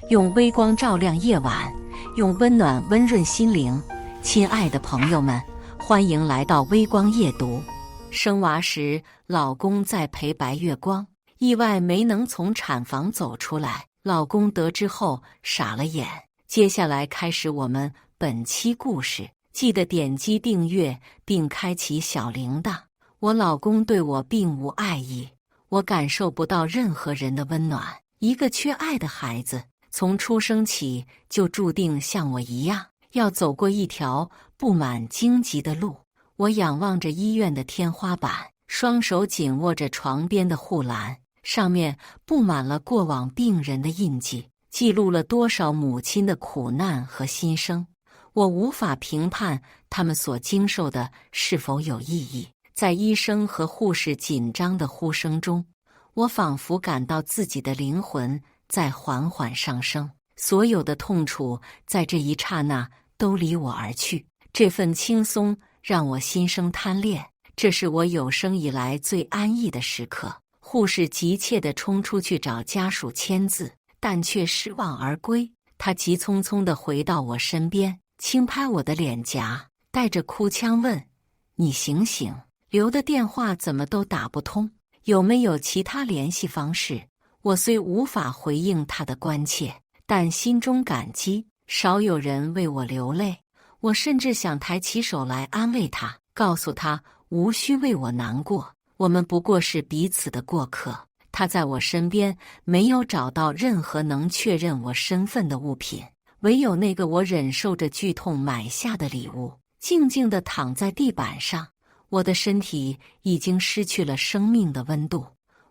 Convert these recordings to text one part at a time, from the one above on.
用微光照亮夜晚，用温暖温润心灵。亲爱的朋友们，欢迎来到微光夜读。生娃时，老公在陪白月光，意外没能从产房走出来。老公得知后傻了眼。接下来开始我们本期故事，记得点击订阅并开启小铃铛。我老公对我并无爱意，我感受不到任何人的温暖。一个缺爱的孩子，从出生起就注定像我一样，要走过一条布满荆棘的路。我仰望着医院的天花板，双手紧握着床边的护栏，上面布满了过往病人的印记，记录了多少母亲的苦难和心声。我无法评判他们所经受的是否有意义。在医生和护士紧张的呼声中，我仿佛感到自己的灵魂在缓缓上升，所有的痛楚在这一刹那都离我而去。这份轻松让我心生贪恋，这是我有生以来最安逸的时刻。护士急切地冲出去找家属签字，但却失望而归。她急匆匆地回到我身边，轻拍我的脸颊，带着哭腔问：“你醒醒，留的电话怎么都打不通？有没有其他联系方式？”我虽无法回应她的关切，但心中感激，少有人为我流泪。我甚至想抬起手来安慰她，告诉她无需为我难过，我们不过是彼此的过客。她在我身边没有找到任何能确认我身份的物品，唯有那个我忍受着剧痛买下的礼物，静静地躺在地板上。我的身体已经失去了生命的温度，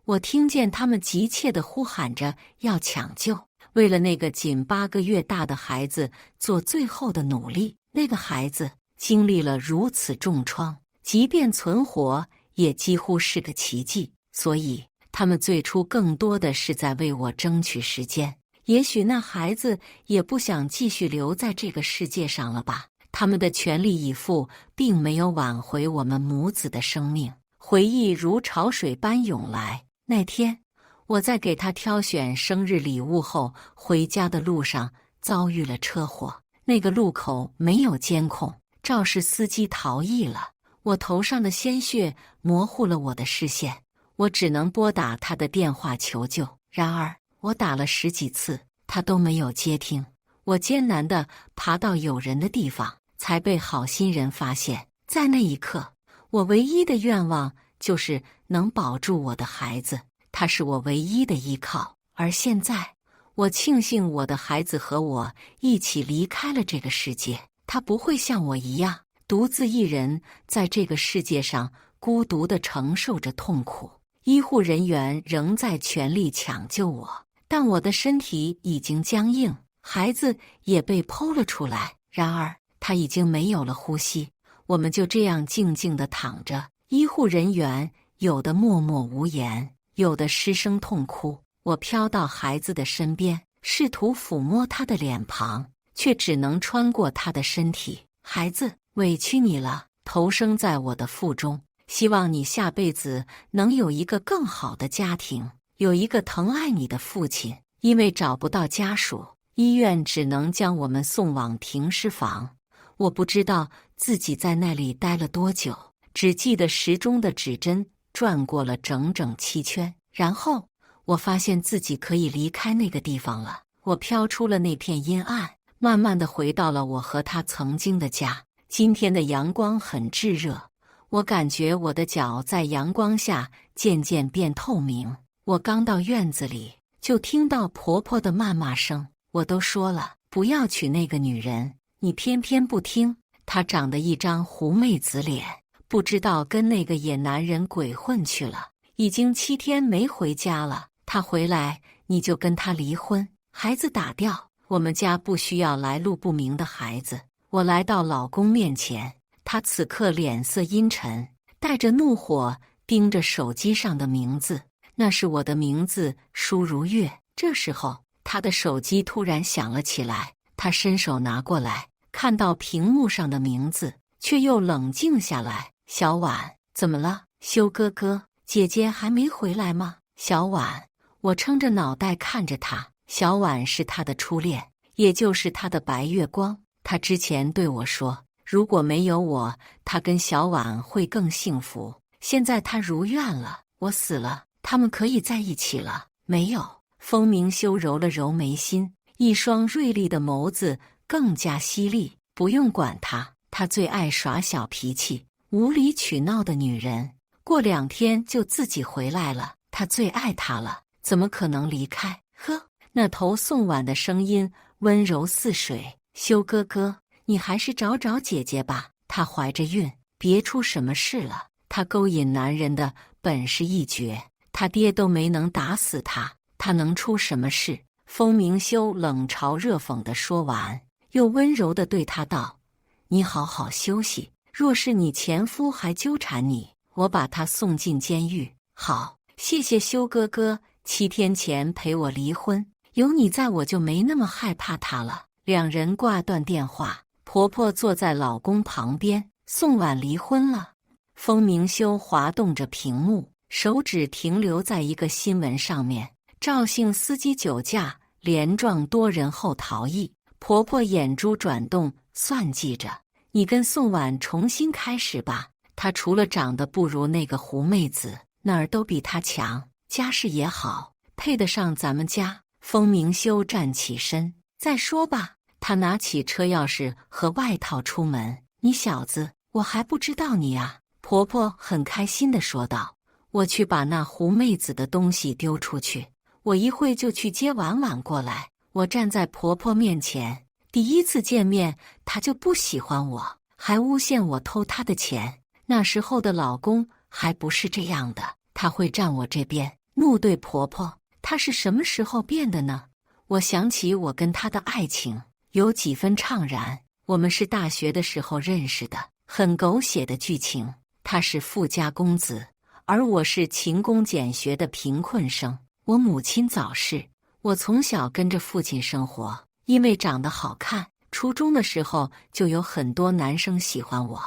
我听见他们急切地呼喊着要抢救，为了那个仅8个月大的孩子做最后的努力。那个孩子经历了如此重创，即便存活也几乎是个奇迹，所以他们最初更多的是在为我争取时间。也许那孩子也不想继续留在这个世界上了吧。他们的全力以赴并没有挽回我们母子的生命。回忆如潮水般涌来。那天我在给他挑选生日礼物后，回家的路上遭遇了车祸。那个路口没有监控，肇事司机逃逸了。我头上的鲜血模糊了我的视线，我只能拨打他的电话求救。然而我打了10几次，他都没有接听。我艰难地爬到有人的地方，才被好心人发现。在那一刻，我唯一的愿望就是能保住我的孩子，他是我唯一的依靠。而现在，我庆幸我的孩子和我一起离开了这个世界，他不会像我一样独自一人在这个世界上孤独地承受着痛苦。医护人员仍在全力抢救我，但我的身体已经僵硬，孩子也被剖了出来，然而他已经没有了呼吸。我们就这样静静地躺着，医护人员有的默默无言，有的失声痛哭。我飘到孩子的身边，试图抚摸他的脸庞，却只能穿过他的身体。孩子，委屈你了，投生在我的腹中，希望你下辈子能有一个更好的家庭，有一个疼爱你的父亲。因为找不到家属，医院只能将我们送往停尸房。我不知道自己在那里待了多久，只记得时钟的指针转过了整整7圈，然后我发现自己可以离开那个地方了。我飘出了那片阴暗，慢慢地回到了我和他曾经的家。今天的阳光很炙热，我感觉我的脚在阳光下渐渐变透明。我刚到院子里，就听到婆婆的谩骂声。我都说了不要娶那个女人，你偏偏不听。她长得一张狐媚子脸，不知道跟那个野男人鬼混去了，已经7天没回家了。他回来你就跟他离婚，孩子打掉，我们家不需要来路不明的孩子。我来到老公面前，他此刻脸色阴沉，带着怒火盯着手机上的名字。那是我的名字，舒如月。这时候他的手机突然响了起来，他伸手拿过来，看到屏幕上的名字，却又冷静下来。小婉，怎么了？修哥哥，姐姐还没回来吗？小婉，我撑着脑袋看着他，小婉是他的初恋，也就是他的白月光。他之前对我说，如果没有我，他跟小婉会更幸福。现在他如愿了，我死了，他们可以在一起了。没有。风明修揉了揉眉心，一双锐利的眸子更加犀利。不用管他，他最爱耍小脾气、无理取闹的女人。过2天就自己回来了，他最爱她了，怎么可能离开？呵，那头宋婉的声音温柔似水。修哥哥，你还是找找姐姐吧，她怀着孕，别出什么事了。她勾引男人的本事一绝，他爹都没能打死她，她能出什么事？风明修冷嘲热讽地说完，又温柔地对他道：你好好休息，若是你前夫还纠缠你，我把他送进监狱。好，谢谢修哥哥7天前陪我离婚，有你在我就没那么害怕他了。2人挂断电话，婆婆坐在老公旁边。宋婉离婚了。风明修滑动着屏幕，手指停留在一个新闻上面：赵姓司机酒驾连撞多人后逃逸。婆婆眼珠转动，算计着：你跟宋婉重新开始吧，她除了长得不如那个胡妹子，哪儿都比她强，家世也好，配得上咱们家。风明修站起身，再说吧。他拿起车钥匙和外套出门。你小子，我还不知道你啊。婆婆很开心地说道：我去把那胡妹子的东西丢出去，我一会就去接婉婉过来。我站在婆婆面前，第一次见面，她就不喜欢我，还诬陷我偷她的钱。那时候的老公还不是这样的，他会站我这边。怒对婆婆：他是什么时候变的呢？我想起我跟他的爱情，有几分怅然。我们是大学的时候认识的，很狗血的剧情。他是富家公子，而我是勤工俭学的贫困生。我母亲早逝，我从小跟着父亲生活。因为长得好看，初中的时候就有很多男生喜欢我。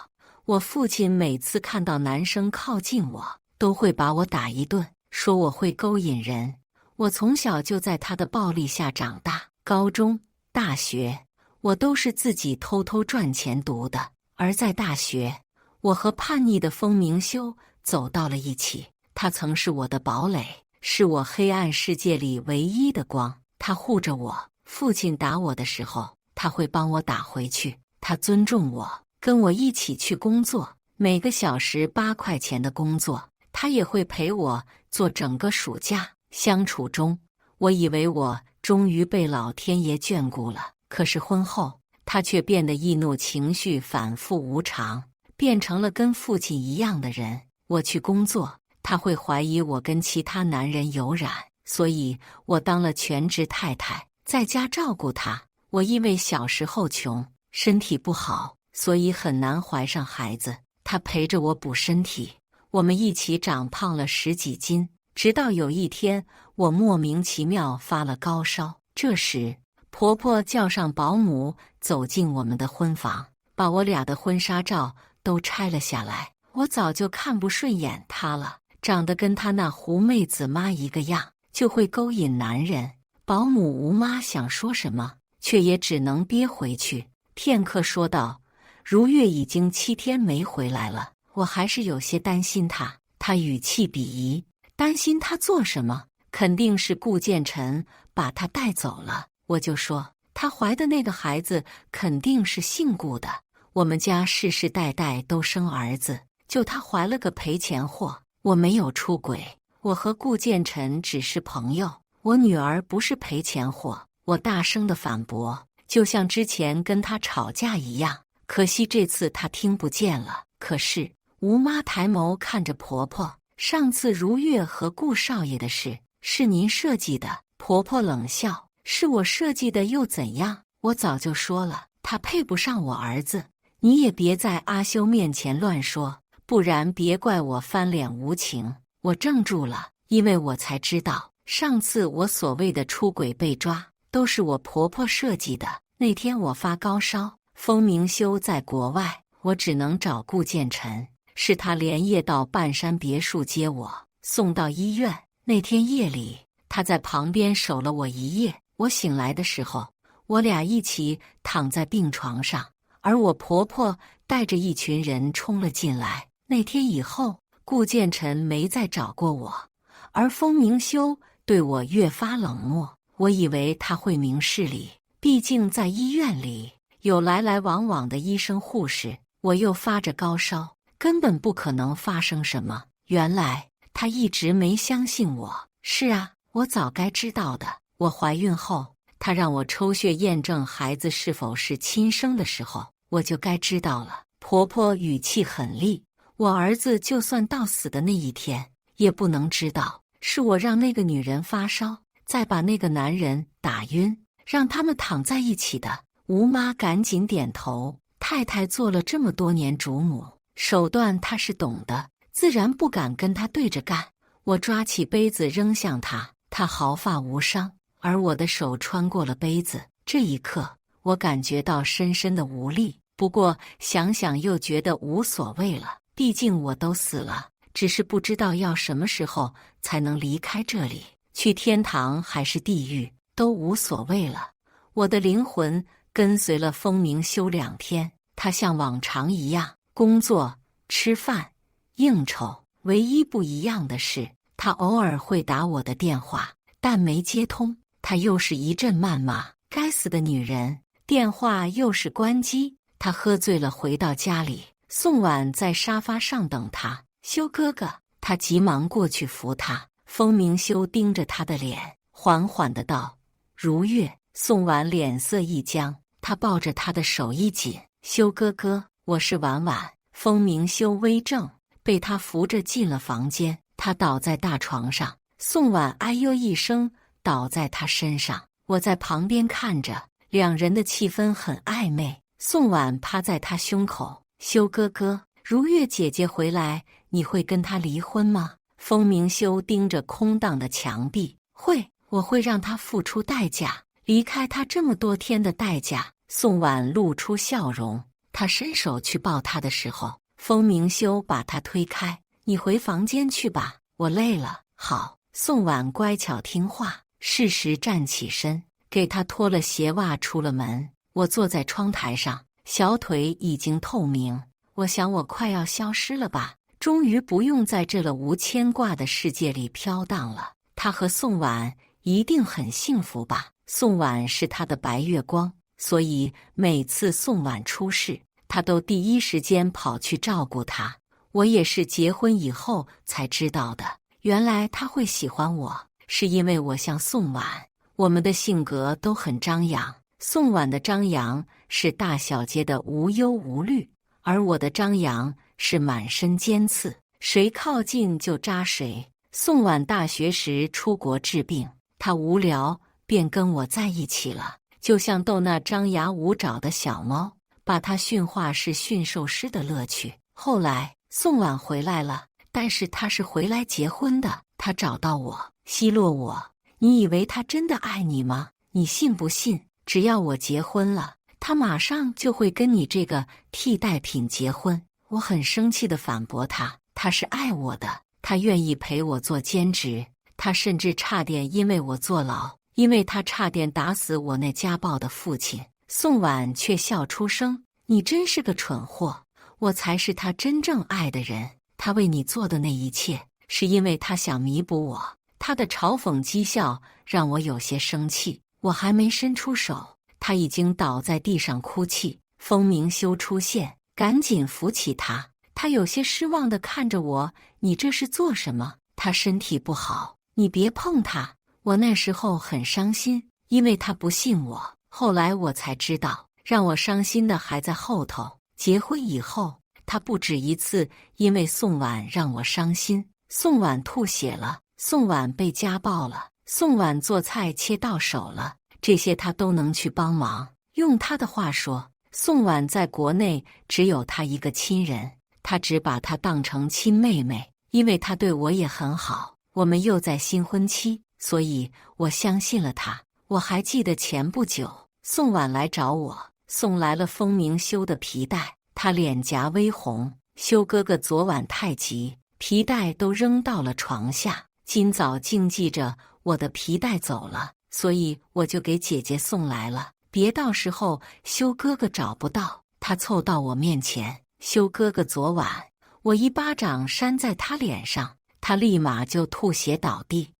我父亲每次看到男生靠近我，都会把我打一顿，说我会勾引人。我从小就在他的暴力下长大，高中、大学，我都是自己偷偷赚钱读的。而在大学，我和叛逆的风明修走到了一起。他曾是我的堡垒，是我黑暗世界里唯一的光。他护着我，父亲打我的时候，他会帮我打回去。他尊重我，跟我一起去工作，每个小时8块钱的工作，他也会陪我做整个暑假。相处中，我以为我终于被老天爷眷顾了。可是婚后，他却变得易怒，情绪反复无常，变成了跟父亲一样的人。我去工作，他会怀疑我跟其他男人有染，所以我当了全职太太，在家照顾他。我因为小时候穷，身体不好，所以很难怀上孩子。他陪着我补身体，我们一起长胖了10几斤。直到有一天，我莫名其妙发了高烧。这时，婆婆叫上保姆走进我们的婚房，把我俩的婚纱照都拆了下来。我早就看不顺眼她了，长得跟她那胡妹子妈一个样，就会勾引男人。保姆吴妈想说什么，却也只能憋回去。片刻说道：如月已经7天没回来了，我还是有些担心她。她语气鄙夷。担心他做什么？肯定是顾建成把他带走了。我就说，他怀的那个孩子肯定是姓顾的。我们家世世代代都生儿子，就他怀了个赔钱货。我没有出轨，我和顾建成只是朋友。我女儿不是赔钱货。我大声地反驳，就像之前跟他吵架一样。可惜这次他听不见了。可是吴妈抬眸看着婆婆。上次如月和顾少爷的事是您设计的。婆婆冷笑：是我设计的又怎样？我早就说了，他配不上我儿子。你也别在阿修面前乱说，不然别怪我翻脸无情。我怔住了，因为我才知道，上次我所谓的出轨被抓，都是我婆婆设计的。那天我发高烧，风明修在国外，我只能找顾建成。是他连夜到半山别墅接我，送到医院。那天夜里，他在旁边守了我1夜。我醒来的时候，我俩一起躺在病床上，而我婆婆带着一群人冲了进来。那天以后，顾建臣没再找过我，而风明修对我越发冷漠。我以为他会明事理，毕竟在医院里有来来往往的医生护士，我又发着高烧，根本不可能发生什么。原来他一直没相信我。是啊，我早该知道的。我怀孕后，他让我抽血验证孩子是否是亲生的时候，我就该知道了。婆婆语气很厉，我儿子就算到死的那一天，也不能知道是我让那个女人发烧，再把那个男人打晕，让他们躺在一起的。吴妈赶紧点头，太太做了这么多年主母，手段她是懂的，自然不敢跟她对着干。我抓起杯子扔向她，她毫发无伤，而我的手穿过了杯子。这一刻，我感觉到深深的无力，不过想想又觉得无所谓了，毕竟我都死了，只是不知道要什么时候才能离开这里，去天堂还是地狱都无所谓了。我的灵魂跟随了风明修2天，他像往常一样工作、吃饭、应酬，唯一不一样的是，他偶尔会打我的电话，但没接通，他又是一阵谩骂，该死的女人，电话又是关机。他喝醉了回到家里，宋婉在沙发上等他。修哥哥，他急忙过去扶他。风明修盯着他的脸，缓缓地道：如月。宋婉脸色一僵，他抱着他的手一紧，修哥哥，我是婉婉。风明修微怔，被他扶着进了房间。他倒在大床上，宋婉哎呦一声倒在他身上。我在旁边看着，两人的气氛很暧昧。宋婉趴在他胸口，修哥哥，如月姐姐回来，你会跟他离婚吗？风明修盯着空荡的墙壁，会，我会让他付出代价，离开他这么多天的代价。宋婉露出笑容，他伸手去抱他的时候，风明修把他推开，你回房间去吧，我累了。好，宋婉乖巧听话，适时站起身，给他脱了鞋袜出了门。我坐在窗台上，小腿已经透明，我想我快要消失了吧，终于不用在这了无牵挂的世界里飘荡了。他和宋婉一定很幸福吧？宋婉是他的白月光，所以每次宋婉出事，他都第一时间跑去照顾她。我也是结婚以后才知道的，原来他会喜欢我，是因为我像宋婉，我们的性格都很张扬。宋婉的张扬是大小街的无忧无虑，而我的张扬是满身尖刺，谁靠近就扎谁。宋婉大学时出国治病，她无聊便跟我在一起了，就像逗那张牙舞爪的小猫，把她驯化是驯兽师的乐趣。后来宋婉回来了，但是她是回来结婚的，她找到我，奚落我。你以为她真的爱你吗？你信不信？只要我结婚了，他马上就会跟你这个替代品结婚。我很生气地反驳他，他是爱我的，他愿意陪我做兼职，他甚至差点因为我坐牢，因为他差点打死我那家暴的父亲。宋婉却笑出声，你真是个蠢货，我才是他真正爱的人。他为你做的那一切，是因为他想弥补我。他的嘲讽讥笑让我有些生气。我还没伸出手，他已经倒在地上哭泣。风明修出现，赶紧扶起他。他有些失望地看着我，你这是做什么？他身体不好，你别碰他。我那时候很伤心，因为他不信我。后来我才知道，让我伤心的还在后头。结婚以后，他不止一次因为宋婉让我伤心。宋婉吐血了，宋婉被家暴了，宋婉做菜切到手了，这些他都能去帮忙。用他的话说，宋婉在国内只有他一个亲人，他只把她当成亲妹妹，因为他对我也很好，我们又在新婚期，所以我相信了他。我还记得前不久，宋婉来找我，送来了风明修的皮带，他脸颊微红。修哥哥昨晚太急，皮带都扔到了床下，今早竟记着我的皮带走了。所以我就给姐姐送来了，别到时候修哥哥找不到。他凑到我面前，修哥哥昨晚我一巴掌扇在他脸上，他立马就吐血倒地，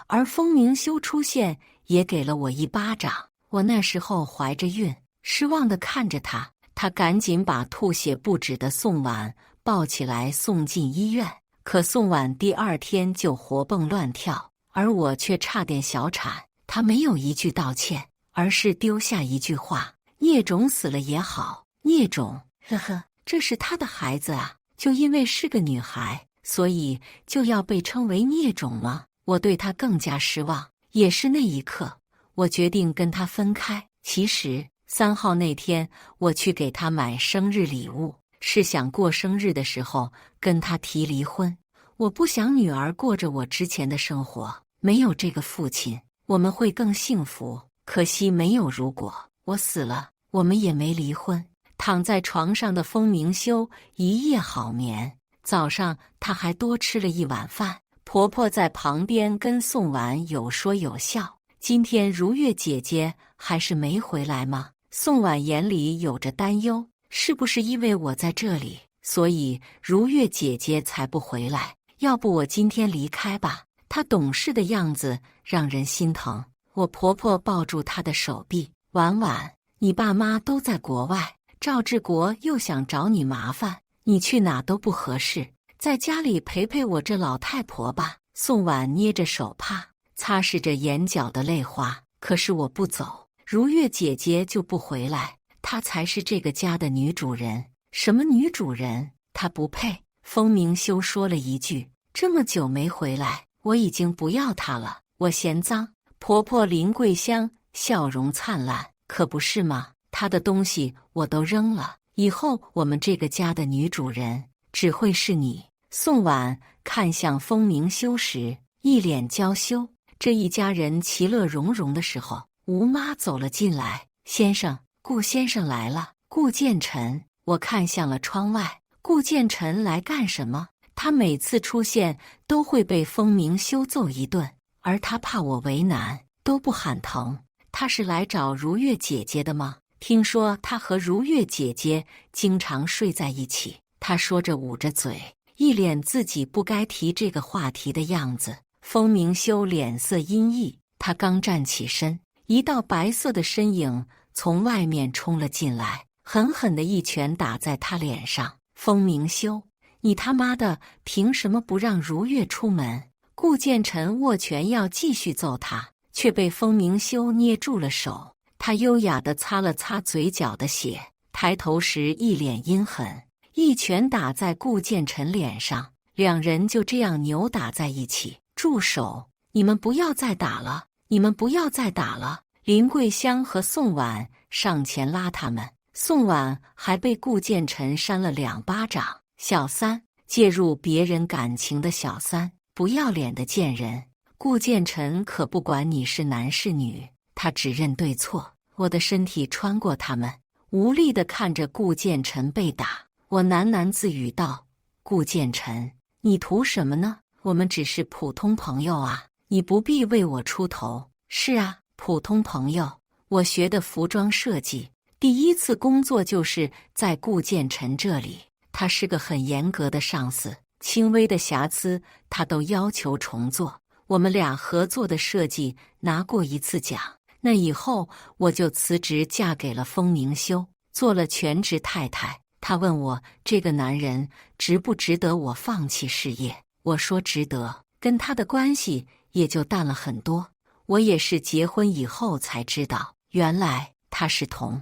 而风明修出现也给了我一巴掌。我那时候怀着孕，失望地看着他，他赶紧把吐血不止的宋婉抱起来送进医院。可宋婉第二天就活蹦乱跳，而我却差点小产。他没有一句道歉，而是丢下一句话：孽种死了也好。孽种，呵呵，这是他的孩子啊，就因为是个女孩，所以就要被称为孽种吗？我对他更加失望。也是那一刻，我决定跟他分开。其实3号那天我去给他买生日礼物，是想过生日的时候跟他提离婚。我不想女儿过着我之前的生活，没有这个父亲，我们会更幸福。可惜没有如果，我死了，我们也没离婚。躺在床上的风明修一夜好眠，早上他还多吃了一碗饭。婆婆在旁边跟宋婉有说有笑。今天如月姐姐还是没回来吗？宋婉眼里有着担忧，是不是因为我在这里，所以如月姐姐才不回来？要不我今天离开吧？她懂事的样子让人心疼。我婆婆抱住她的手臂，婉婉，你爸妈都在国外，赵志国又想找你麻烦，你去哪都不合适，在家里陪陪我这老太婆吧。宋婉捏着手帕，擦拭着眼角的泪花。可是我不走，如月姐姐就不回来，她才是这个家的女主人。什么女主人？她不配。风明修说了一句，这么久没回来，我已经不要她了，我嫌脏。婆婆林桂香笑容灿烂，可不是吗？她的东西我都扔了，以后我们这个家的女主人只会是你。宋婉看向风明修时，一脸娇羞。这一家人其乐融融的时候，吴妈走了进来，先生，顾先生来了。顾建臣，我看向了窗外，顾建臣来干什么？他每次出现都会被风明修揍一顿，而他怕我为难，都不喊疼。他是来找如月姐姐的吗？听说他和如月姐姐经常睡在一起。他说着捂着嘴，一脸自己不该提这个话题的样子。风明修脸色阴翳，他刚站起身，一道白色的身影从外面冲了进来，狠狠的一拳打在他脸上。风明修，你他妈的凭什么不让如月出门？顾建臣握拳要继续揍他，却被风明修捏住了手。他优雅地擦了擦嘴角的血，抬头时一脸阴狠，一拳打在顾建臣脸上，两人就这样扭打在一起。住手！你们不要再打了！你们不要再打了！林桂香和宋婉上前拉他们，宋婉还被顾建臣扇了2巴掌。小三，介入别人感情的小三，不要脸的贱人！顾建臣可不管你是男是女，他只认对错。我的身体穿过他们，无力地看着顾建臣被打，我喃喃自语道：顾建臣，你图什么呢？我们只是普通朋友啊，你不必为我出头。是啊，普通朋友。我学的服装设计，第一次工作就是在顾建臣这里。他是个很严格的上司，轻微的瑕疵他都要求重做。我们俩合作的设计拿过1次奖，那以后我就辞职嫁给了风明修，做了全职太太。他问我这个男人值不值得我放弃事业，我说值得，跟他的关系也就淡了很多。我也是结婚以后才知道，原来他是同。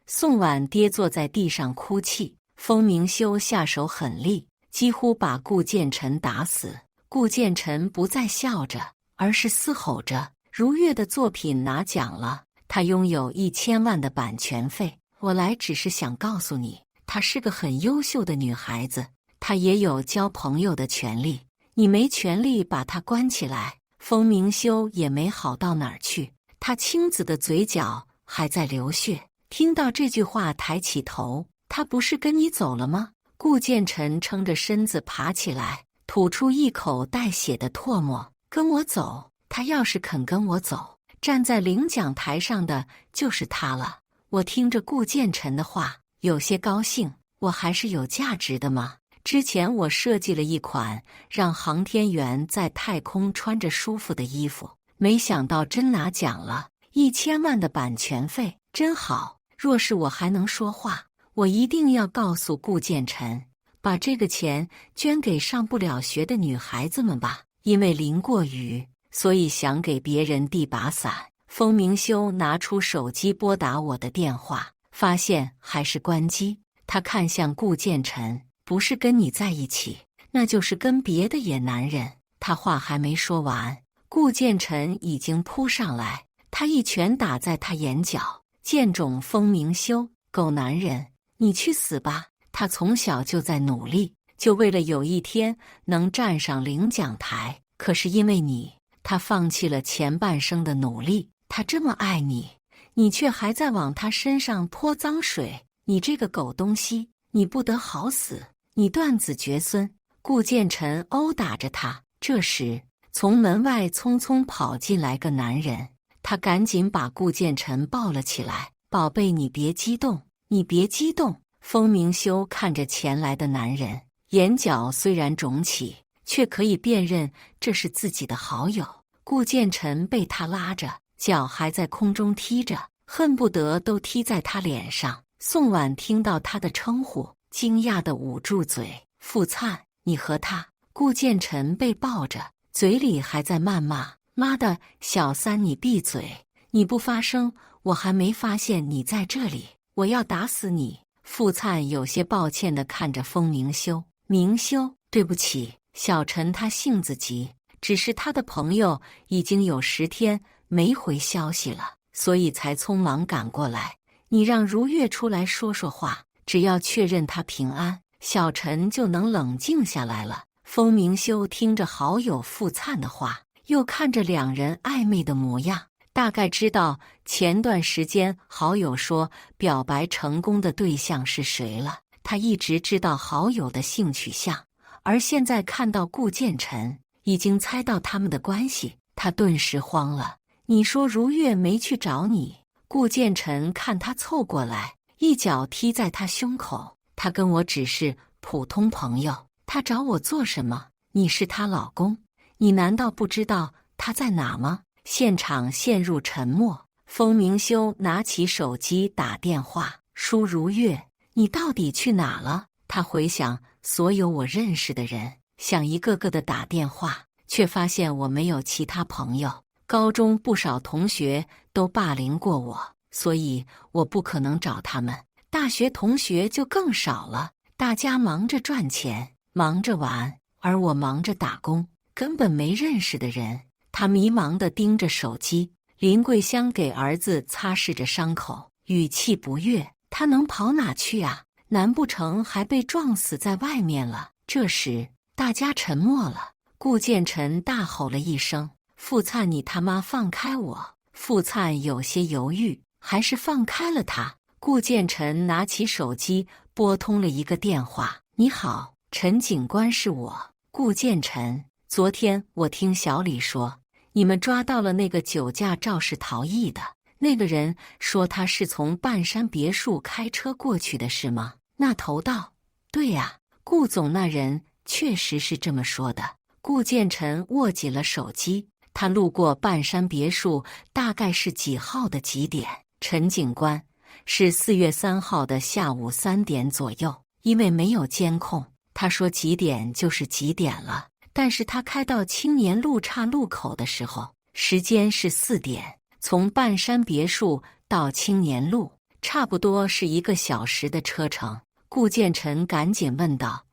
宋婉跌坐在地上哭泣，风明修下手狠厉，几乎把顾建臣打死。顾建臣不再笑着，而是嘶吼着：如月的作品拿奖了，他拥有1000万的版权费。我来只是想告诉你，她是个很优秀的女孩子，她也有交朋友的权利，你没权利把她关起来。风明修也没好到哪儿去，他青紫的嘴角还在流血。听到这句话抬起头，他不是跟你走了吗？顾建臣撑着身子爬起来，吐出一口带血的唾沫。跟我走？他要是肯跟我走，站在领奖台上的就是他了。我听着顾建成的话，有些高兴。我还是有价值的吗？之前我设计了一款让航天员在太空穿着舒服的衣服，没想到真拿奖了，1000万的版权费，真好。若是我还能说话，我一定要告诉顾建成，把这个钱捐给上不了学的女孩子们吧。因为淋过雨，所以想给别人递把伞。风明修拿出手机拨打我的电话，发现还是关机。他看向顾建成，不是跟你在一起，那就是跟别的野男人。他话还没说完，顾建成已经扑上来，他一拳打在他眼角。剑种风明修，狗男人，你去死吧！他从小就在努力，就为了有一天能站上领奖台。可是因为你，他放弃了前半生的努力。他这么爱你，你却还在往他身上泼脏水。你这个狗东西，你不得好死！你断子绝孙！顾建成殴打着他。这时，从门外匆匆跑进来个男人，他赶紧把顾建成抱了起来。宝贝，你别激动，你别激动。风明修看着前来的男人，眼角虽然肿起，却可以辨认这是自己的好友。顾建成被他拉着，脚还在空中踢着，恨不得都踢在他脸上。宋婉听到他的称呼，惊讶地捂住嘴。傅灿，你和他？顾建成被抱着，嘴里还在谩骂：妈的，小三，你闭嘴！你不发声，我还没发现你在这里，我要打死你！傅灿有些抱歉地看着风明修。明修，对不起，小陈他性子急，只是他的朋友已经有10天没回消息了，所以才匆忙赶过来。你让如月出来说说话，只要确认他平安，小陈就能冷静下来了。风明修听着好友傅灿的话，又看着两人暧昧的模样，大概知道前段时间好友说表白成功的对象是谁了。他一直知道好友的性取向，而现在看到顾建成，已经猜到他们的关系，他顿时慌了。你说如月没去找你？顾建成看他凑过来，一脚踢在他胸口。他跟我只是普通朋友，他找我做什么？你是他老公，你难道不知道他在哪吗？现场陷入沉默。风明修拿起手机打电话，舒如月，你到底去哪了？他回想所有我认识的人，想一个个的打电话，却发现我没有其他朋友。高中不少同学都霸凌过我，所以我不可能找他们。大学同学就更少了，大家忙着赚钱，忙着玩，而我忙着打工，根本没认识的人。他迷茫地盯着手机。林桂香给儿子擦拭着伤口，语气不悦：他能跑哪去啊？难不成还被撞死在外面了？这时大家沉默了。顾建成大吼了一声：傅灿，你他妈放开我！傅灿有些犹豫，还是放开了他。顾建成拿起手机拨通了一个电话：你好，陈警官，是我，顾建成。昨天我听小李说，你们抓到了那个酒驾肇事逃逸的那个人，说他是从半山别墅开车过去的，是吗？那头道：对呀，顾总，那人确实是这么说的。顾建成握紧了手机，他路过半山别墅大概是几号的几点？陈警官，是4月3号的下午3点左右。因为没有监控，他说几点就是几点了。但是他开到青年路岔路口的时候，时间是4点。从半山别墅到青年路，差不多是1个小时的车程。顾建成赶紧问道：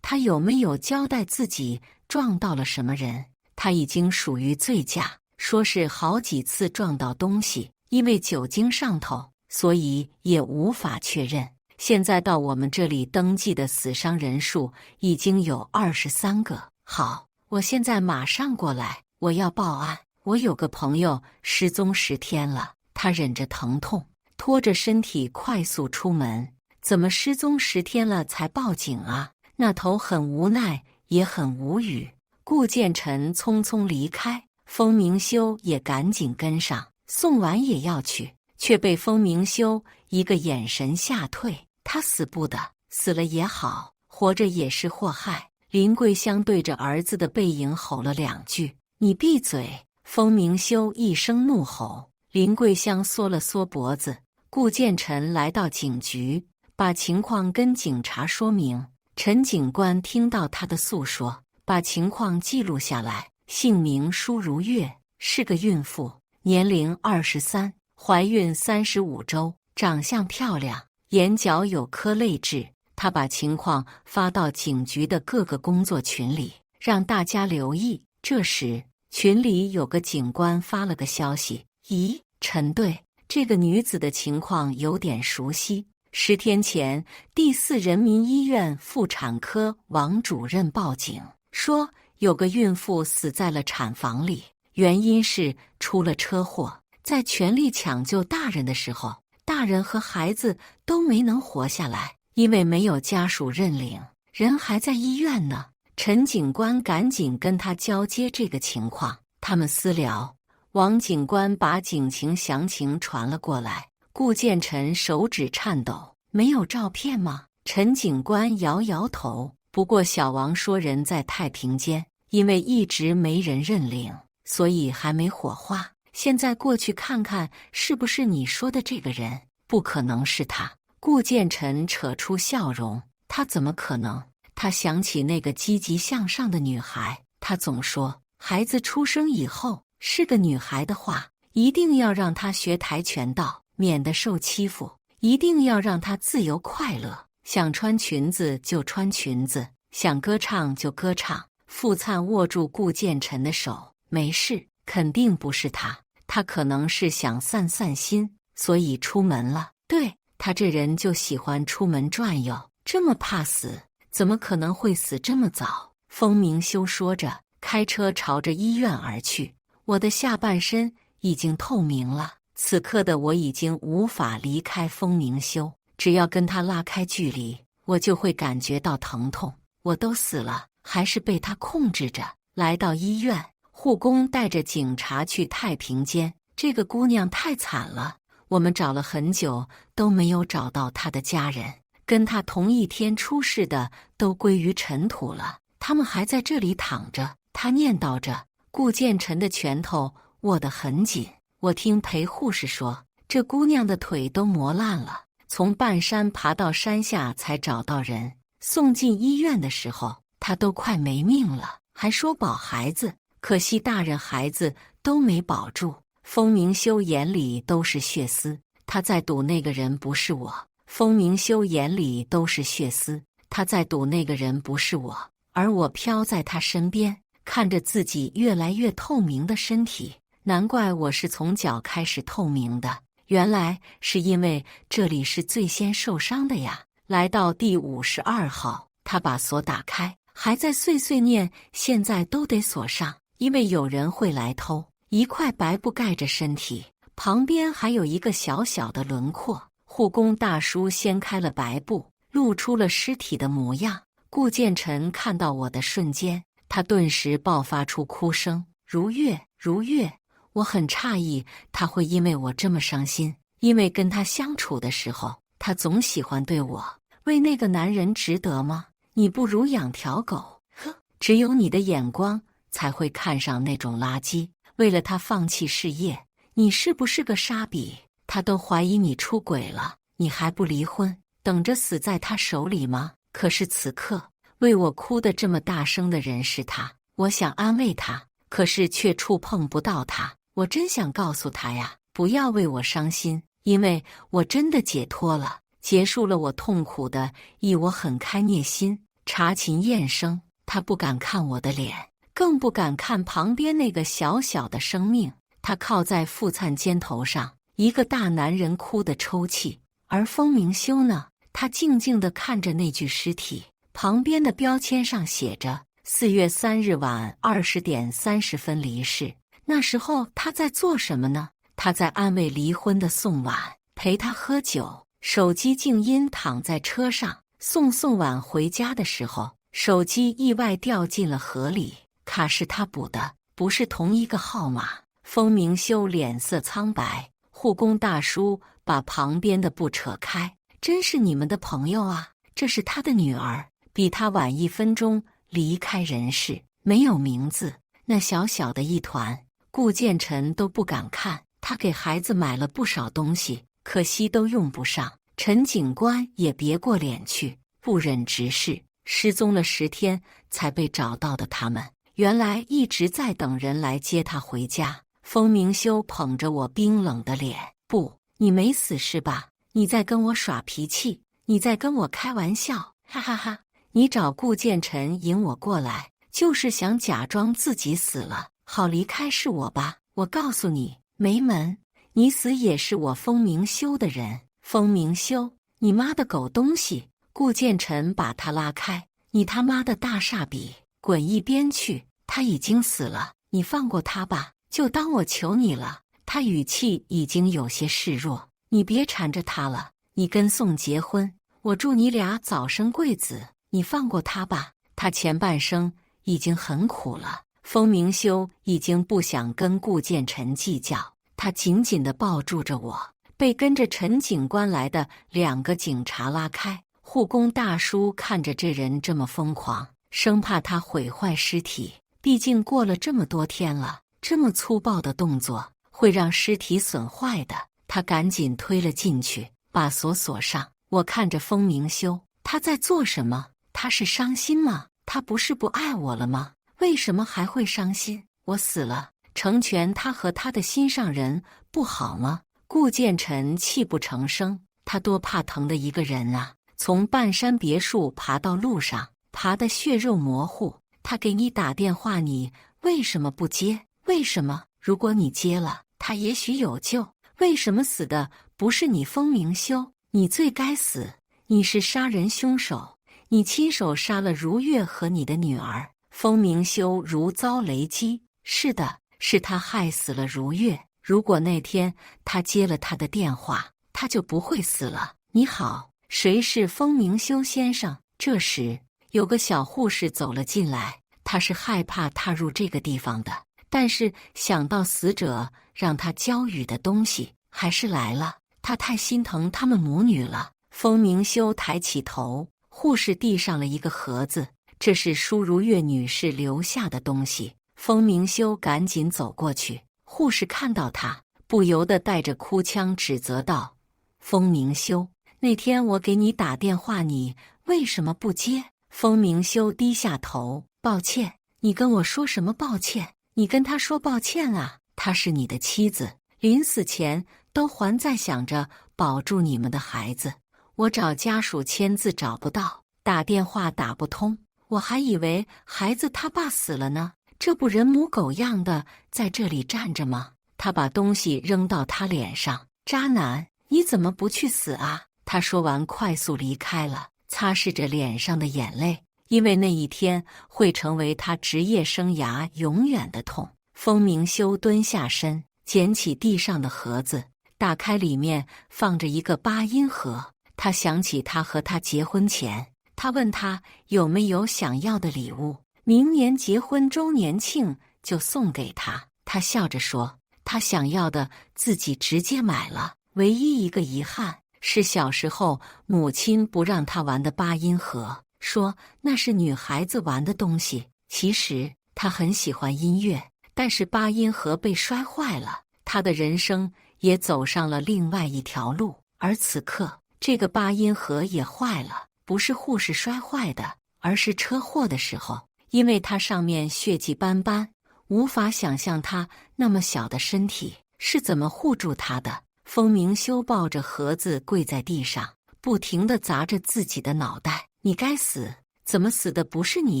他有没有交代自己撞到了什么人？他已经属于醉驾，说是好几次撞到东西，因为酒精上头，所以也无法确认。现在到我们这里登记的死伤人数已经有23个。好，我现在马上过来，我要报案。我有个朋友失踪10天了，他忍着疼痛，拖着身体快速出门。怎么失踪10天了才报警啊？那头很无奈，也很无语。顾建成匆匆离开，风明修也赶紧跟上。宋婉也要去，却被风明修一个眼神吓退。他死不得，死了也好，活着也是祸害。林桂香对着儿子的背影吼了2句：“你闭嘴！”风明修一声怒吼，林桂香缩了缩脖子。顾建臣来到警局，把情况跟警察说明。陈警官听到他的诉说，把情况记录下来。姓名舒如月，是个孕妇，年龄23，怀孕35周，长相漂亮，眼角有颗泪痣。他把情况发到警局的各个工作群里，让大家留意。这时，群里有个警官发了个消息：“咦，陈队，这个女子的情况有点熟悉。10天前，第4人民医院妇产科王主任报警说，有个孕妇死在了产房里，原因是出了车祸。在全力抢救大人的时候，大人和孩子都没能活下来。因为没有家属认领，人还在医院呢。”陈警官赶紧跟他交接这个情况。他们私聊，王警官把警情详情传了过来。顾建臣手指颤抖：“没有照片吗？”陈警官摇摇头。不过小王说人在太平间，因为一直没人认领，所以还没火化。现在过去看看是不是你说的这个人。不可能是他。顾建臣扯出笑容：“他怎么可能？”他想起那个积极向上的女孩，他总说孩子出生以后是个女孩的话，一定要让她学跆拳道，免得受欺负，一定要让她自由快乐，想穿裙子就穿裙子，想歌唱就歌唱。傅灿握住顾建臣的手：“没事，肯定不是他，他可能是想散散心，所以出门了。对，他这人就喜欢出门转悠，这么怕死，怎么可能会死这么早？”风明修说着，开车朝着医院而去。我的下半身已经透明了，此刻的我已经无法离开风明修，只要跟他拉开距离，我就会感觉到疼痛。我都死了，还是被他控制着。来到医院，护工带着警察去太平间。这个姑娘太惨了，我们找了很久都没有找到她的家人，跟她同一天出事的都归于尘土了，他们还在这里躺着。他念叨着，顾建臣的拳头握得很紧。我听陪护士说，这姑娘的腿都磨烂了，从半山爬到山下才找到人，送进医院的时候，她都快没命了，还说保孩子，可惜大人孩子都没保住。风明修眼里都是血丝，他在赌那个人不是我。风明修眼里都是血丝，他在赌那个人不是我，而我飘在他身边，看着自己越来越透明的身体。难怪我是从脚开始透明的，原来是因为这里是最先受伤的呀。来到第52号，他把锁打开，还在碎碎念，现在都得锁上，因为有人会来偷。一块白布盖着身体，旁边还有一个小小的轮廓。护工大叔掀开了白布，露出了尸体的模样。顾建臣看到我的瞬间，他顿时爆发出哭声：“如月，如月！”我很诧异他会因为我这么伤心，因为跟他相处的时候，他总喜欢对我。为那个男人值得吗？你不如养条狗。呵，只有你的眼光才会看上那种垃圾。为了他放弃事业，你是不是个傻逼？他都怀疑你出轨了，你还不离婚，等着死在他手里吗？可是此刻为我哭得这么大声的人是他，我想安慰他，可是却触碰不到他。我真想告诉他呀，不要为我伤心，因为我真的解脱了，结束了我痛苦的我很开孽心。查勤验生，他不敢看我的脸，更不敢看旁边那个小小的生命。他靠在傅灿肩头上，一个大男人哭得抽泣。而风明修呢，他静静地看着那具尸体，旁边的标签上写着4月3日晚20点30分离世。那时候他在做什么呢？他在安慰离婚的宋婉，陪他喝酒，手机静音，躺在车上。送宋婉回家的时候，手机意外掉进了河里，卡是他补的，不是同一个号码。风明修脸色苍白，护工大叔把旁边的布扯开，真是你们的朋友啊，这是他的女儿，比他晚1分钟离开人世，没有名字，那小小的一团，顾建成都不敢看。他给孩子买了不少东西，可惜都用不上。陈警官也别过脸去，不忍直视。失踪了10天才被找到的他们，原来一直在等人来接他回家。风明修捧着我冰冷的脸，不，你没死是吧？你在跟我耍脾气，你在跟我开玩笑，哈哈哈！你找顾建成引我过来，就是想假装自己死了，好离开是我吧？我告诉你，没门！你死也是我风明修的人。风明修，你妈的狗东西！顾建成把他拉开，你他妈的大煞笔，滚一边去！他已经死了，你放过他吧，就当我求你了。他语气已经有些示弱，你别缠着他了，你跟宋结婚，我祝你俩早生贵子，你放过他吧。他前半生已经很苦了。风明修已经不想跟顾建成计较，他紧紧地抱住着我，被跟着陈警官来的2个警察拉开。护工大叔看着这人这么疯狂，生怕他毁坏尸体，毕竟过了这么多天了，这么粗暴的动作会让尸体损坏的。他赶紧推了进去，把锁锁上。我看着风明修，他在做什么？他是伤心吗？他不是不爱我了吗？为什么还会伤心？我死了，成全他和他的心上人不好吗？顾建成泣不成声，他多怕疼的一个人啊！从半山别墅爬到路上，爬得血肉模糊。他给你打电话，你为什么不接？为什么？如果你接了，他也许有救。为什么死的不是你风明修？你最该死！你是杀人凶手！你亲手杀了如月和你的女儿。风明修如遭雷击。是的，是他害死了如月。如果那天他接了他的电话，他就不会死了。你好，谁是风明修先生？这时，有个小护士走了进来，她是害怕踏入这个地方的，但是想到死者让她交予的东西，还是来了。她太心疼他们母女了。风明修抬起头，护士递上了一个盒子，这是舒如月女士留下的东西。风明修赶紧走过去，护士看到他，不由得带着哭腔指责道：“风明修，那天我给你打电话，你为什么不接？”风明修低下头，抱歉。你跟我说什么抱歉？你跟他说抱歉啊，她是你的妻子，临死前都还在想着保住你们的孩子。我找家属签字找不到，打电话打不通，我还以为孩子他爸死了呢，这不人模狗样的在这里站着吗？他把东西扔到他脸上，渣男，你怎么不去死啊？他说完快速离开了，擦拭着脸上的眼泪，因为那一天会成为他职业生涯永远的痛。风明修蹲下身，捡起地上的盒子，打开，里面放着一个8音盒。他想起他和他结婚前，他问他有没有想要的礼物，明年结婚周年庆就送给他。他笑着说，他想要的自己直接买了，唯一一个遗憾是小时候母亲不让他玩的8音盒，说那是女孩子玩的东西。其实他很喜欢音乐，但是8音盒被摔坏了，他的人生也走上了另外一条路。而此刻，这个8音盒也坏了，不是护士摔坏的，而是车祸的时候，因为它上面血迹斑斑，无法想象他那么小的身体是怎么护住他的。风明修抱着盒子跪在地上，不停地砸着自己的脑袋。你该死，怎么死的不是你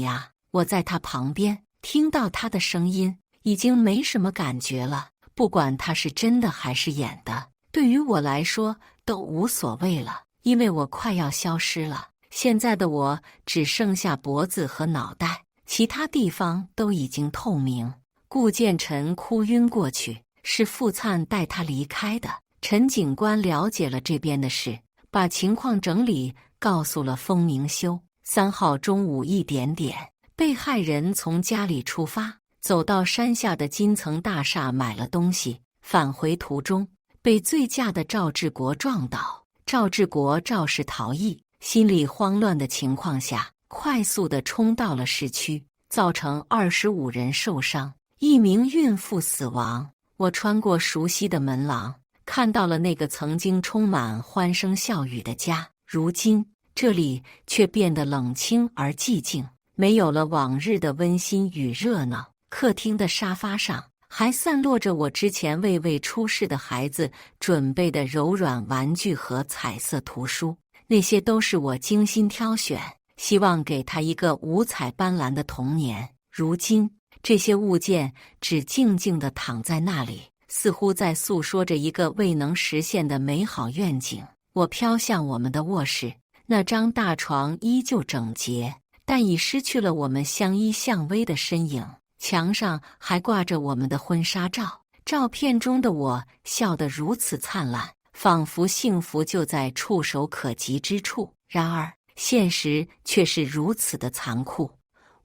呀？我在他旁边，听到他的声音，已经没什么感觉了。不管他是真的还是演的，对于我来说都无所谓了，因为我快要消失了。现在的我只剩下脖子和脑袋，其他地方都已经透明。顾建成哭晕过去，是傅灿带他离开的。陈警官了解了这边的事，把情况整理告诉了风明修。3号中午1点，被害人从家里出发，走到山下的金层大厦买了东西，返回途中被醉驾的赵志国撞倒。赵志国肇事逃逸，心里慌乱的情况下，快速地冲到了市区，造成25人受伤，1名孕妇死亡。我穿过熟悉的门廊，看到了那个曾经充满欢声笑语的家，如今这里却变得冷清而寂静，没有了往日的温馨与热闹。客厅的沙发上还散落着我之前为未出世的孩子准备的柔软玩具和彩色图书，那些都是我精心挑选，希望给他一个五彩斑斓的童年。如今这些物件只静静地躺在那里，似乎在诉说着一个未能实现的美好愿景。我飘向我们的卧室，那张大床依旧整洁，但已失去了我们相依相偎的身影。墙上还挂着我们的婚纱照，照片中的我笑得如此灿烂，仿佛幸福就在触手可及之处。然而，现实却是如此的残酷，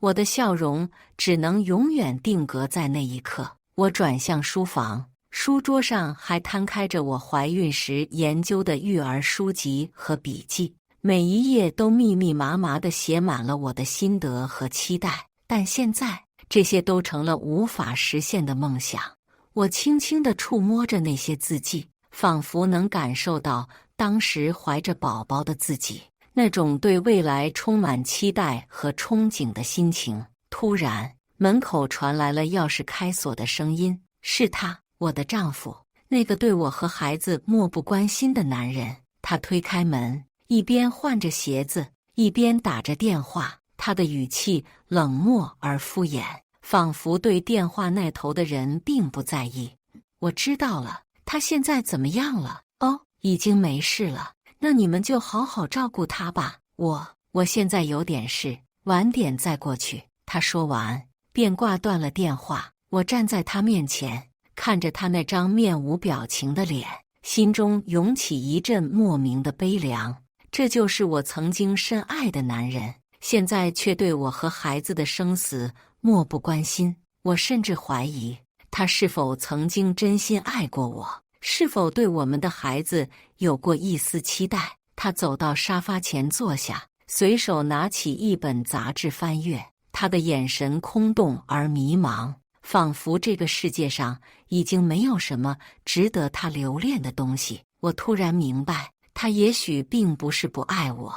我的笑容只能永远定格在那一刻。我转向书房，书桌上还摊开着我怀孕时研究的育儿书籍和笔记，每一页都密密麻麻地写满了我的心得和期待。但现在，这些都成了无法实现的梦想。我轻轻地触摸着那些字迹，仿佛能感受到当时怀着宝宝的自己，那种对未来充满期待和憧憬的心情。突然，门口传来了钥匙开锁的声音，是他，我的丈夫，那个对我和孩子漠不关心的男人。他推开门，一边换着鞋子，一边打着电话，他的语气冷漠而敷衍，仿佛对电话那头的人并不在意。我知道了，他现在怎么样了？哦，已经没事了。那你们就好好照顾他吧。我现在有点事，晚点再过去。他说完，便挂断了电话。我站在他面前，看着他那张面无表情的脸，心中涌起一阵莫名的悲凉。这就是我曾经深爱的男人，现在却对我和孩子的生死漠不关心。我甚至怀疑，他是否曾经真心爱过我，是否对我们的孩子有过一丝期待。他走到沙发前坐下，随手拿起一本杂志翻阅，他的眼神空洞而迷茫，仿佛这个世界上已经没有什么值得他留恋的东西。我突然明白，他也许并不是不爱我，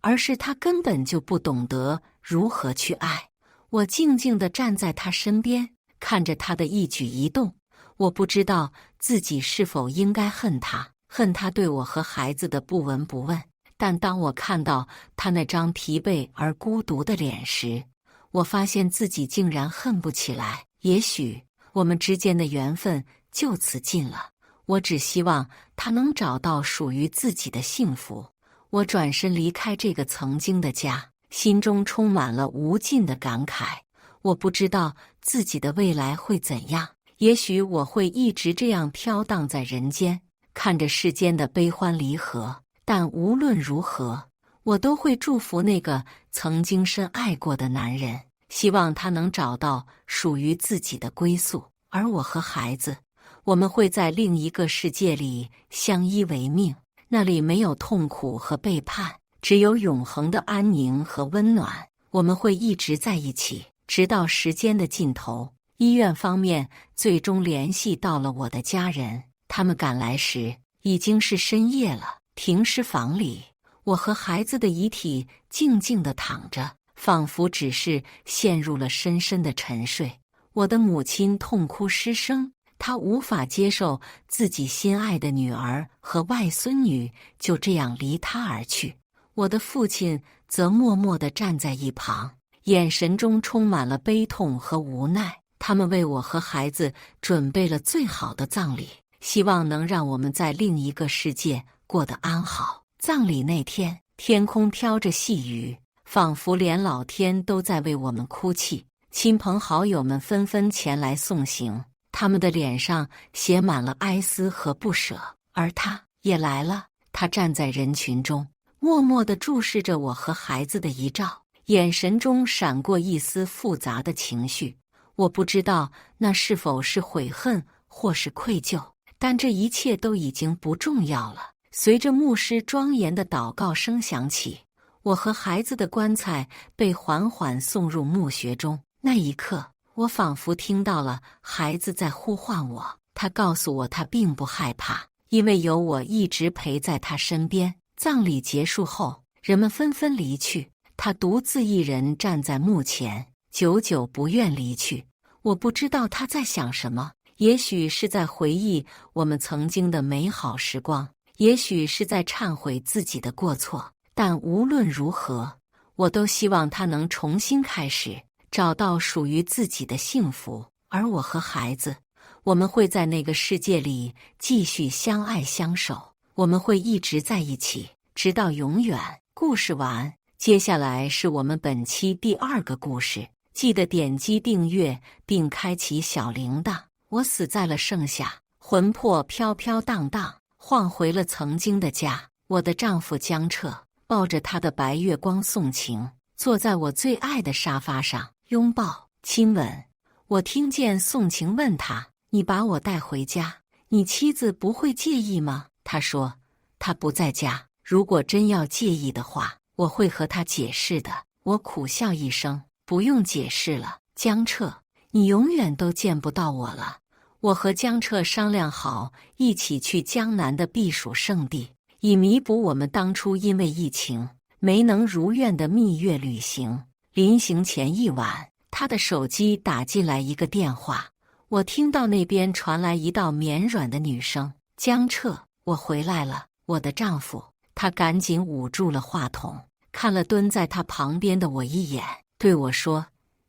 而是他根本就不懂得如何去爱。我静静地站在他身边，看着他的一举一动。我不知道自己是否应该恨他，恨他对我和孩子的不闻不问。但当我看到他那张疲惫而孤独的脸时，我发现自己竟然恨不起来。也许我们之间的缘分就此尽了。我只希望他能找到属于自己的幸福。我转身离开这个曾经的家，心中充满了无尽的感慨。我不知道自己的未来会怎样，也许我会一直这样飘荡在人间，看着世间的悲欢离合。但无论如何，我都会祝福那个曾经深爱过的男人，希望他能找到属于自己的归宿。而我和孩子，我们会在另一个世界里相依为命，那里没有痛苦和背叛，只有永恒的安宁和温暖。我们会一直在一起，直到时间的尽头。医院方面最终联系到了我的家人，他们赶来时已经是深夜了。停尸房里，我和孩子的遗体静静地躺着，仿佛只是陷入了深深的沉睡。我的母亲痛哭失声，她无法接受自己心爱的女儿和外孙女就这样离她而去。我的父亲则默默地站在一旁，眼神中充满了悲痛和无奈。他们为我和孩子准备了最好的葬礼，希望能让我们在另一个世界过得安好。葬礼那天，天空飘着细雨，仿佛连老天都在为我们哭泣。亲朋好友们纷纷前来送行，他们的脸上写满了哀思和不舍。而他也来了，他站在人群中，默默地注视着我和孩子的遗照，眼神中闪过一丝复杂的情绪。我不知道那是否是悔恨或是愧疚，但这一切都已经不重要了。随着牧师庄严的祷告声响起，我和孩子的棺材被缓缓送入墓穴中。那一刻，我仿佛听到了孩子在呼唤我，他告诉我他并不害怕，因为有我一直陪在他身边。葬礼结束后，人们纷纷离去，他独自一人站在墓前，久久不愿离去。我不知道他在想什么，也许是在回忆我们曾经的美好时光，也许是在忏悔自己的过错。但无论如何，我都希望他能重新开始，找到属于自己的幸福。而我和孩子，我们会在那个世界里继续相爱相守，我们会一直在一起，直到永远。故事完，接下来是我们本期第2个故事。记得点击订阅并开启小铃铛。我死在了盛夏，魂魄飘飘荡荡，晃回了曾经的家。我的丈夫江彻抱着他的白月光送情，坐在我最爱的沙发上，拥抱亲吻。我听见宋晴问他：“你把我带回家，你妻子不会介意吗？”他说：“他不在家，如果真要介意的话，我会和他解释的。”我苦笑一声：“不用解释了，江彻，你永远都见不到我了。”我和江彻商量好，一起去江南的避暑胜地，以弥补我们当初因为疫情没能如愿的蜜月旅行。临行前一晚，他的手机打进来一个电话，我听到那边传来一道绵软的女声：“江彻，我回来了，我的丈夫。”他赶紧捂住了话筒，看了蹲在他旁边的我一眼，对我说：“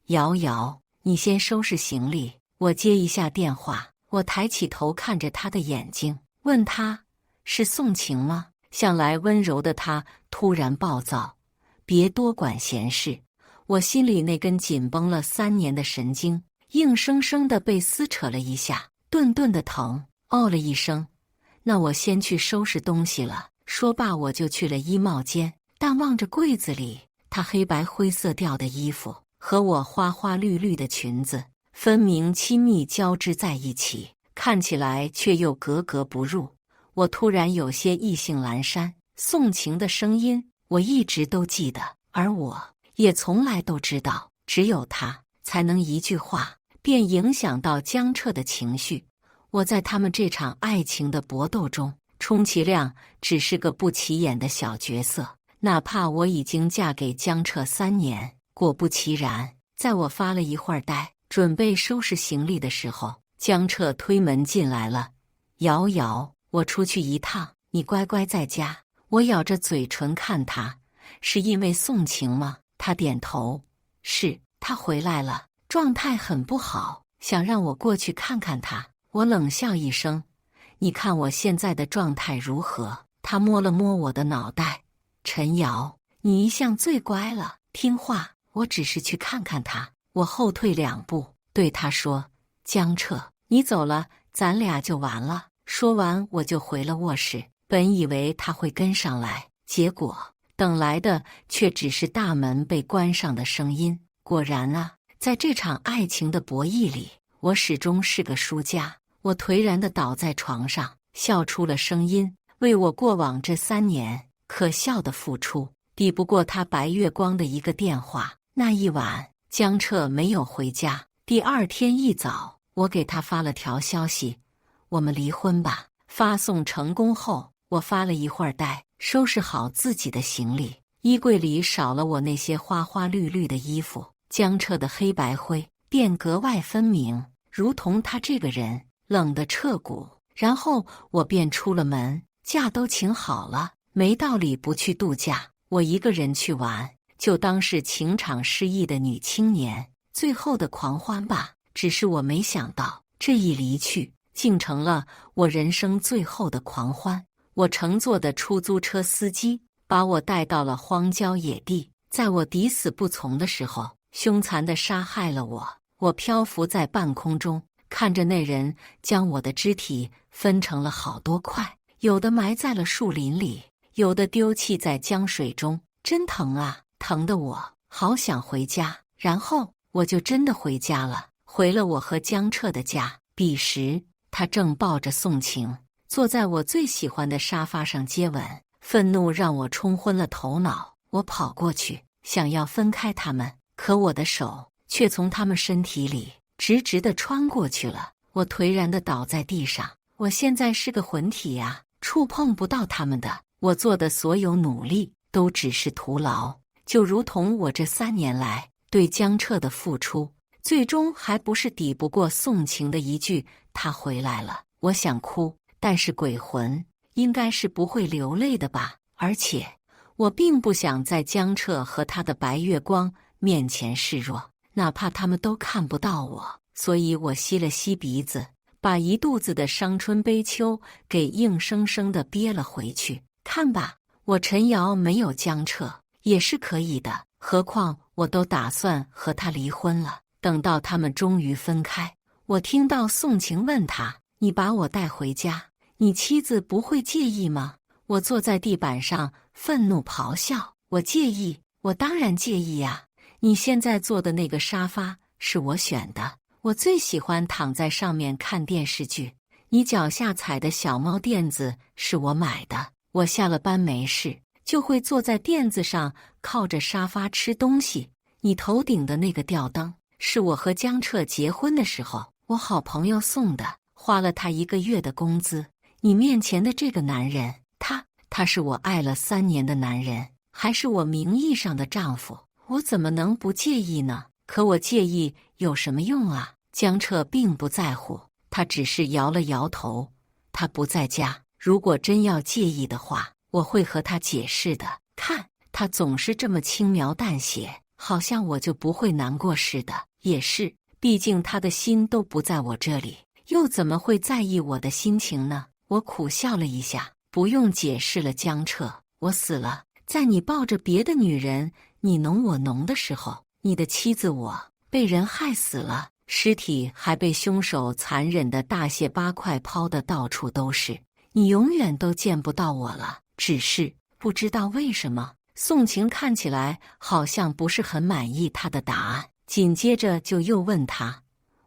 瑶瑶，你先收拾行李，我接一下电话。”我抬起头看着他的眼睛，问他：“是宋晴吗？”向来温柔的他突然暴躁：“别多管闲事。”我心里那根紧绷了3年的神经，硬生生的被撕扯了一下，顿顿的疼。哦了一声：“那我先去收拾东西了。”说罢，我就去了衣帽间，但望着柜子里他黑白灰色调的衣服和我花花绿绿的裙子，分明亲密交织在一起，看起来却又格格不入。我突然有些意兴阑珊。宋晴的声音我一直都记得，而我也从来都知道，只有他才能一句话便影响到江彻的情绪。我在他们这场爱情的搏斗中，充其量只是个不起眼的小角色，哪怕我已经嫁给江彻3年。果不其然，在我发了一会儿呆，准备收拾行李的时候，江彻推门进来了：“瑶瑶，我出去一趟，你乖乖在家。”我咬着嘴唇看他：“是因为宋晴吗？”他点头：“是，他回来了，状态很不好，想让我过去看看他。”我冷笑一声：“你看我现在的状态如何？”他摸了摸我的脑袋：“陈瑶，你一向最乖了，听话。我只是去看看他。”我后退2步，对他说：“江彻，你走了，咱俩就完了。”说完，我就回了卧室。本以为他会跟上来，结果等来的却只是大门被关上的声音。果然啊，在这场爱情的博弈里，我始终是个输家。我颓然地倒在床上，笑出了声音，为我过往这3年可笑的付出，抵不过他白月光的一个电话。那一晚，江彻没有回家。第2天一早，我给他发了条消息：“我们离婚吧。”发送成功后，我发了一会儿呆，收拾好自己的行李。衣柜里少了我那些花花绿绿的衣服，江彻的黑白灰便格外分明，如同他这个人冷得彻骨。然后我便出了门，假都请好了，没道理不去度假。我一个人去玩，就当是情场失意的女青年最后的狂欢吧。只是我没想到，这一离去竟成了我人生最后的狂欢。我乘坐的出租车司机把我带到了荒郊野地，在我抵死不从的时候，凶残地杀害了我。我漂浮在半空中，看着那人将我的肢体分成了好多块，有的埋在了树林里，有的丢弃在江水中。真疼啊，疼得我好想回家。然后我就真的回家了。回了我和江彻的家。彼时他正抱着宋晴，坐在我最喜欢的沙发上接吻，愤怒让我冲昏了头脑。我跑过去，想要分开他们，可我的手却从他们身体里直直地穿过去了。我颓然地倒在地上。我现在是个混体呀，触碰不到他们的。我做的所有努力都只是徒劳，就如同我这3年来对江彻的付出，最终还不是抵不过宋晴的一句他回来了。我想哭，但是鬼魂应该是不会流泪的吧。而且我并不想在江彻和他的白月光面前示弱，哪怕他们都看不到我。所以我吸了吸鼻子，把一肚子的伤春悲秋给硬生生地憋了回去。看吧，我陈瑶没有江彻也是可以的，何况我都打算和他离婚了。等到他们终于分开，我听到宋晴问他：“你把我带回家，你妻子不会介意吗？”我坐在地板上愤怒咆哮：“我介意，我当然介意呀！你现在坐的那个沙发是我选的，我最喜欢躺在上面看电视剧。你脚下踩的小猫垫子是我买的，我下了班没事就会坐在垫子上靠着沙发吃东西。你头顶的那个吊灯是我和江彻结婚的时候我好朋友送的，花了他1个月的工资。你面前的这个男人，他是我爱了3年的男人，还是我名义上的丈夫，我怎么能不介意呢？可我介意有什么用啊？”江彻并不在乎，他只是摇了摇头。他不在家，如果真要介意的话，我会和他解释的。看，他总是这么轻描淡写，好像我就不会难过似的。也是，毕竟他的心都不在我这里，又怎么会在意我的心情呢？我苦笑了一下，不用解释了，江彻，我死了，在你抱着别的女人你侬我侬的时候，你的妻子我被人害死了，尸体还被凶手残忍的大卸八块抛得到处都是，你永远都见不到我了。只是不知道为什么，宋晴看起来好像不是很满意他的答案，紧接着就又问他：“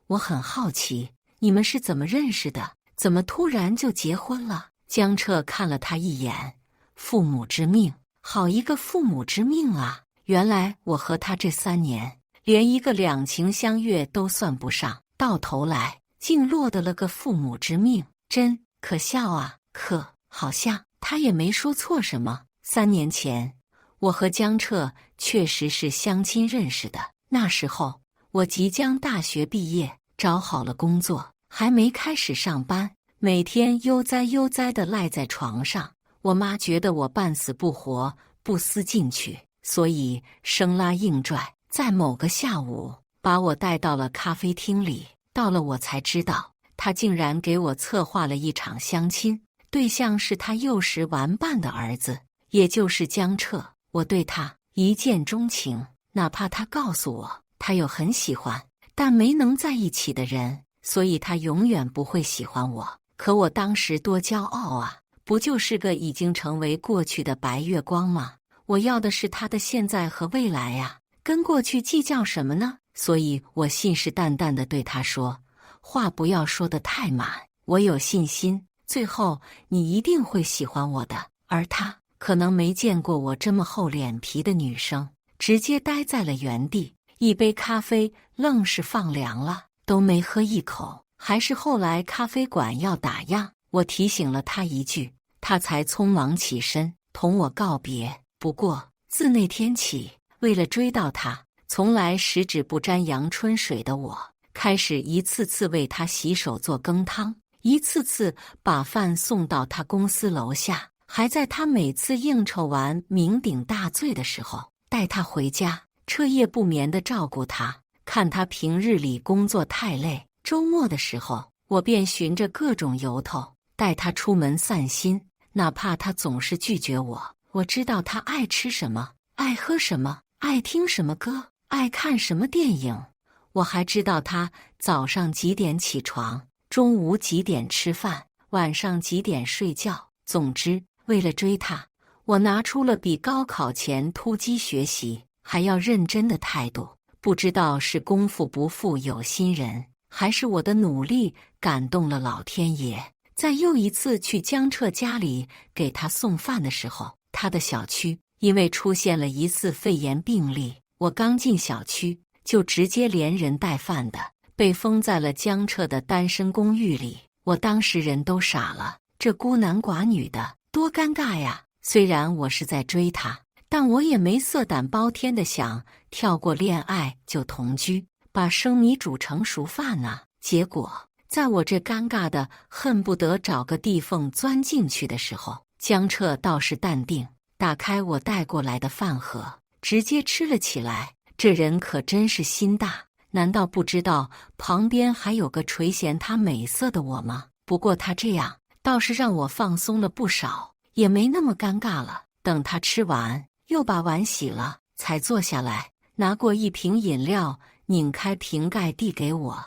我很好奇，你们是怎么认识的？怎么突然就结婚了？”江彻看了他一眼：“父母之命，好一个父母之命啊！原来我和他这3年连一个两情相悦都算不上，到头来竟落得了个父母之命，真可笑啊！可好像他也没说错什么。3年前，我和江彻确实是相亲认识的。那时候我即将大学毕业，找好了工作，还没开始上班，每天悠哉悠哉地赖在床上。我妈觉得我半死不活，不思进取，所以生拉硬拽，在某个下午把我带到了咖啡厅里。到了我才知道，她竟然给我策划了一场相亲，对象是她幼时玩伴的儿子，也就是江彻。我对他一见钟情，哪怕他告诉我他有很喜欢但没能在一起的人，所以他永远不会喜欢我。可我当时多骄傲啊，不就是个已经成为过去的白月光吗？我要的是他的现在和未来呀，跟过去计较什么呢？所以我信誓旦旦地对他说，话不要说得太满，我有信心，最后你一定会喜欢我的。而他可能没见过我这么厚脸皮的女生，直接呆在了原地，一杯咖啡愣是放凉了，都没喝一口。还是后来咖啡馆要打烊，我提醒了他一句，他才匆忙起身同我告别。不过自那天起，为了追到他，从来十指不沾阳春水的我，开始一次次为他洗手做羹汤，一次次把饭送到他公司楼下，还在他每次应酬完酩酊大醉的时候带他回家，彻夜不眠地照顾他。看他平日里工作太累，周末的时候我便寻着各种由头带他出门散心，哪怕他总是拒绝我。我知道他爱吃什么，爱喝什么，爱听什么歌，爱看什么电影。我还知道他早上几点起床，中午几点吃饭，晚上几点睡觉。总之，为了追他，我拿出了比高考前突击学习还要认真的态度，不知道是功夫不负有心人，还是我的努力感动了老天爷。在又一次去江澈家里给他送饭的时候，他的小区因为出现了疑似肺炎病例，我刚进小区就直接连人带饭的被封在了江澈的单身公寓里。我当时人都傻了，这孤男寡女的多尴尬呀！虽然我是在追他，但我也没色胆包天的想跳过恋爱就同居，把生米煮成熟饭啊。结果在我这尴尬的恨不得找个地缝钻进去的时候，江澈倒是淡定，打开我带过来的饭盒，直接吃了起来。这人可真是心大，难道不知道旁边还有个垂涎他美色的我吗？不过他这样倒是让我放松了不少，也没那么尴尬了。等他吃完，又把碗洗了，才坐下来，拿过一瓶饮料，拧开瓶盖递给我，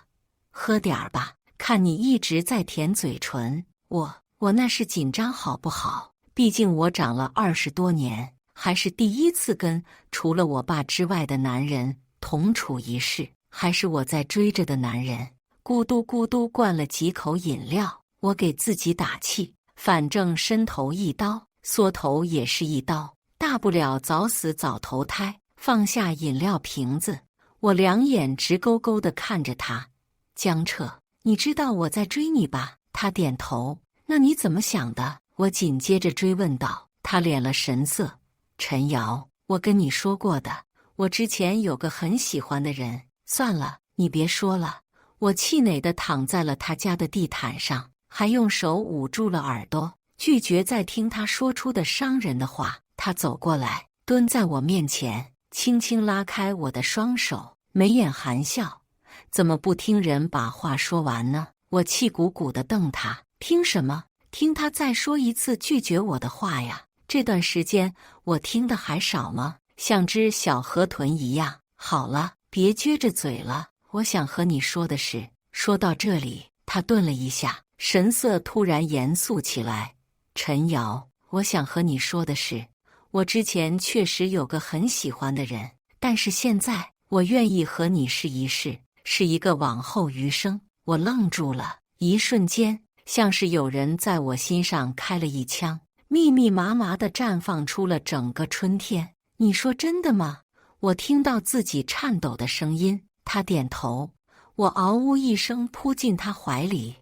喝点儿吧，看你一直在舔嘴唇。我那是紧张好不好？毕竟我长了20多年，还是第一次跟除了我爸之外的男人同处一室，还是我在追着的男人。咕嘟咕嘟灌了几口饮料，我给自己打气，反正伸头一刀，缩头也是一刀，大不了早死早投胎。放下饮料瓶子，我两眼直勾勾地看着他。江澈，你知道我在追你吧？他点头。那你怎么想的？我紧接着追问道。他敛了神色。陈瑶，我跟你说过的，我之前有个很喜欢的人。算了，你别说了。我气馁地躺在了他家的地毯上，还用手捂住了耳朵，拒绝再听他说出的伤人的话。他走过来，蹲在我面前，轻轻拉开我的双手，眉眼含笑。怎么不听人把话说完呢？我气鼓鼓地瞪他，听什么？听他再说一次拒绝我的话呀？这段时间我听的还少吗？像只小河豚一样。好了，别撅着嘴了，我想和你说的是。说到这里，他顿了一下，神色突然严肃起来。陈瑶，我想和你说的是，我之前确实有个很喜欢的人，但是现在我愿意和你试一试，是一个往后余生。我愣住了，一瞬间像是有人在我心上开了一枪，密密麻麻地绽放出了整个春天。你说真的吗？我听到自己颤抖的声音。他点头。我嗷呜一声扑进他怀里。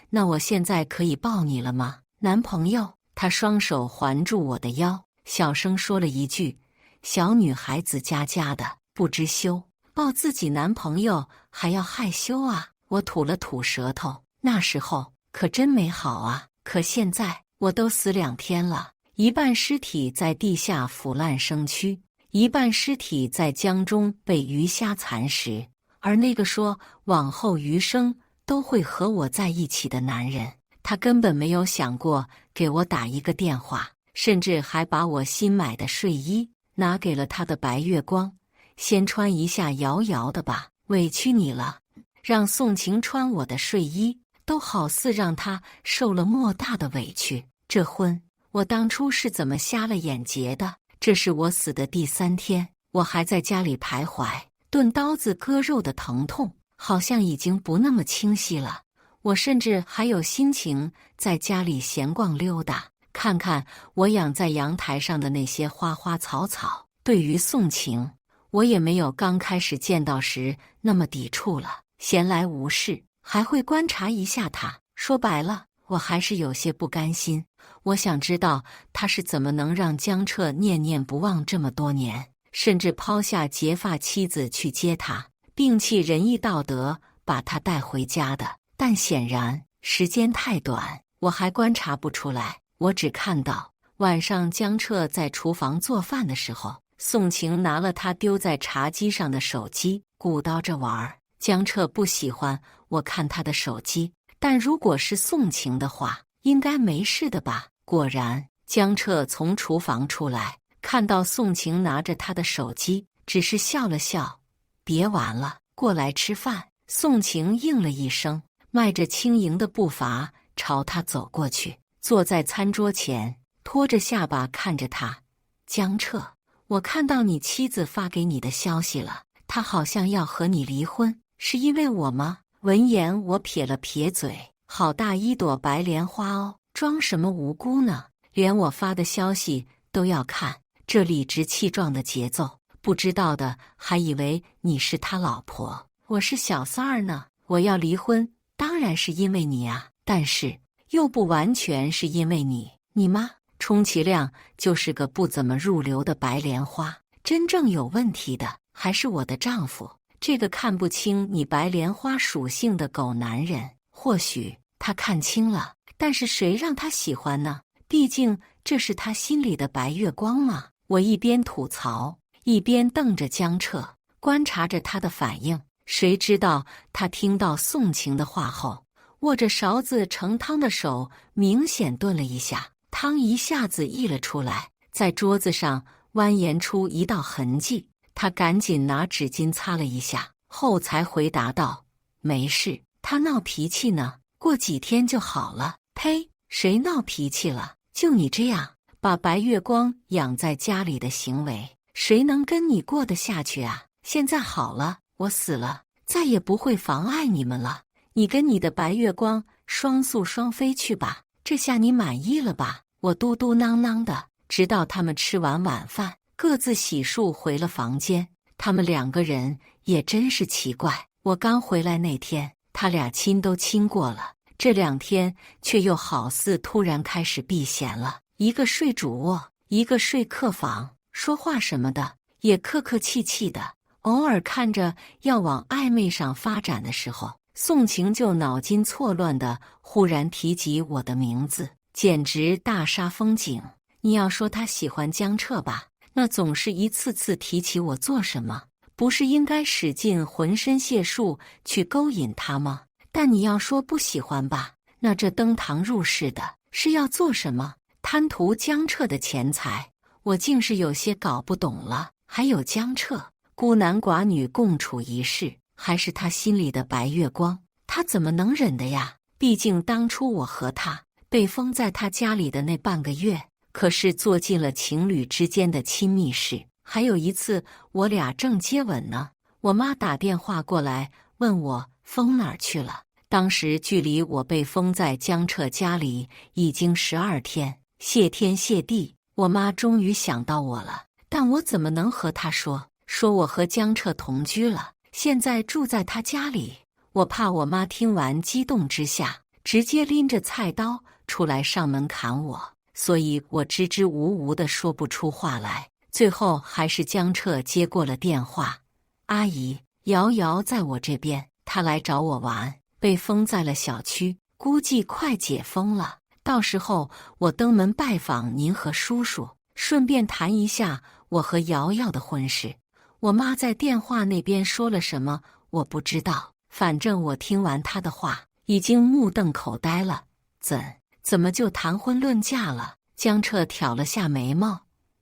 那我现在可以抱你了吗，男朋友？他双手环住我的腰，小声说了一句：小女孩子家家的，不知羞，抱自己男朋友还要害羞啊。我吐了吐舌头，那时候可真美好啊。可现在我都死2天了，一半尸体在地下腐烂生蛆，一半尸体在江中被鱼虾蚕食。而那个说往后余生都会和我在一起的男人，他根本没有想过给我打一个电话，甚至还把我新买的睡衣拿给了他的白月光。先穿一下摇摇的吧，委屈你了。让宋晴穿我的睡衣，都好似让他受了莫大的委屈。这婚我当初是怎么瞎了眼结的？这是我死的第3天，我还在家里徘徊，钝刀子割肉的疼痛好像已经不那么清晰了。我甚至还有心情在家里闲逛溜达，看看我养在阳台上的那些花花草草。对于宋晴，我也没有刚开始见到时那么抵触了，闲来无事还会观察一下她。说白了，我还是有些不甘心。我想知道他是怎么能让江澈念念不忘这么多年，甚至抛下结发妻子去接他，摒弃仁义道德把他带回家的。但显然时间太短，我还观察不出来。我只看到晚上江澈在厨房做饭的时候，宋晴拿了他丢在茶几上的手机鼓捣着玩。江澈不喜欢我看他的手机，但如果是宋晴的话，应该没事的吧。果然，江澈从厨房出来，看到宋晴拿着他的手机，只是笑了笑。别玩了，过来吃饭。宋晴应了一声，迈着轻盈的步伐朝他走过去，坐在餐桌前，托着下巴看着他。江澈，我看到你妻子发给你的消息了，他好像要和你离婚，是因为我吗？”闻言，我撇了撇嘴：“好大一朵白莲花哦，装什么无辜呢？连我发的消息都要看，这理直气壮的节奏，不知道的还以为你是他老婆，我是小三儿呢。我要离婚，当然是因为你啊，但是又不完全是因为你。你妈充其量就是个不怎么入流的白莲花，真正有问题的还是我的丈夫，这个看不清你白莲花属性的狗男人。或许他看清了，但是谁让他喜欢呢？毕竟这是他心里的白月光嘛。”我一边吐槽，一边瞪着江彻，观察着他的反应。谁知道他听到宋晴的话后，握着勺子盛汤的手明显顿了一下，汤一下子溢了出来，在桌子上蜿蜒出一道痕迹。他赶紧拿纸巾擦了一下，后才回答道：“没事，他闹脾气呢，过几天就好了。”呸！谁闹脾气了？就你这样把白月光养在家里的行为，谁能跟你过得下去啊？现在好了，我死了，再也不会妨碍你们了。你跟你的白月光双宿双飞去吧，这下你满意了吧？我嘟嘟囔囔的，直到他们吃完晚饭，各自洗漱回了房间。他们两个人也真是奇怪，我刚回来那天，他俩亲都亲过了，这2天却又好似突然开始避嫌了。一个睡主卧，一个睡客房，说话什么的也客客气气的。偶尔看着要往暧昧上发展的时候，宋晴就脑筋错乱的忽然提及我的名字，简直大煞风景。你要说他喜欢江彻吧，那总是一次次提起我做什么？不是应该使尽浑身解数去勾引他吗？但你要说不喜欢吧，那这登堂入室的是要做什么？贪图江彻的钱财，我竟是有些搞不懂了。还有江彻，孤男寡女共处一室，还是他心里的白月光，他怎么能忍的呀？毕竟当初我和他被封在他家里的那半个月，可是做尽了情侣之间的亲密事。还有一次，我俩正接吻呢，我妈打电话过来问我封哪儿去了。当时距离我被封在江彻家里已经12天，谢天谢地，我妈终于想到我了。但我怎么能和她说我和江彻同居了，现在住在他家里？我怕我妈听完激动之下直接拎着菜刀出来上门砍我，所以我支支吾吾的说不出话来。最后还是江彻接过了电话：“阿姨，瑶瑶在我这边，她来找我玩，被封在了小区，估计快解封了。到时候我登门拜访您和叔叔，顺便谈一下我和瑶瑶的婚事。”我妈在电话那边说了什么我不知道，反正我听完她的话已经目瞪口呆了。怎么就谈婚论嫁了？江彻挑了下眉毛：“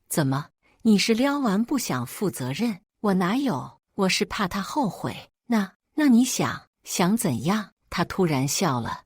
怎么，你是撩完不想负责任？我哪有，我是怕他后悔。那你想怎样？”他突然笑了：“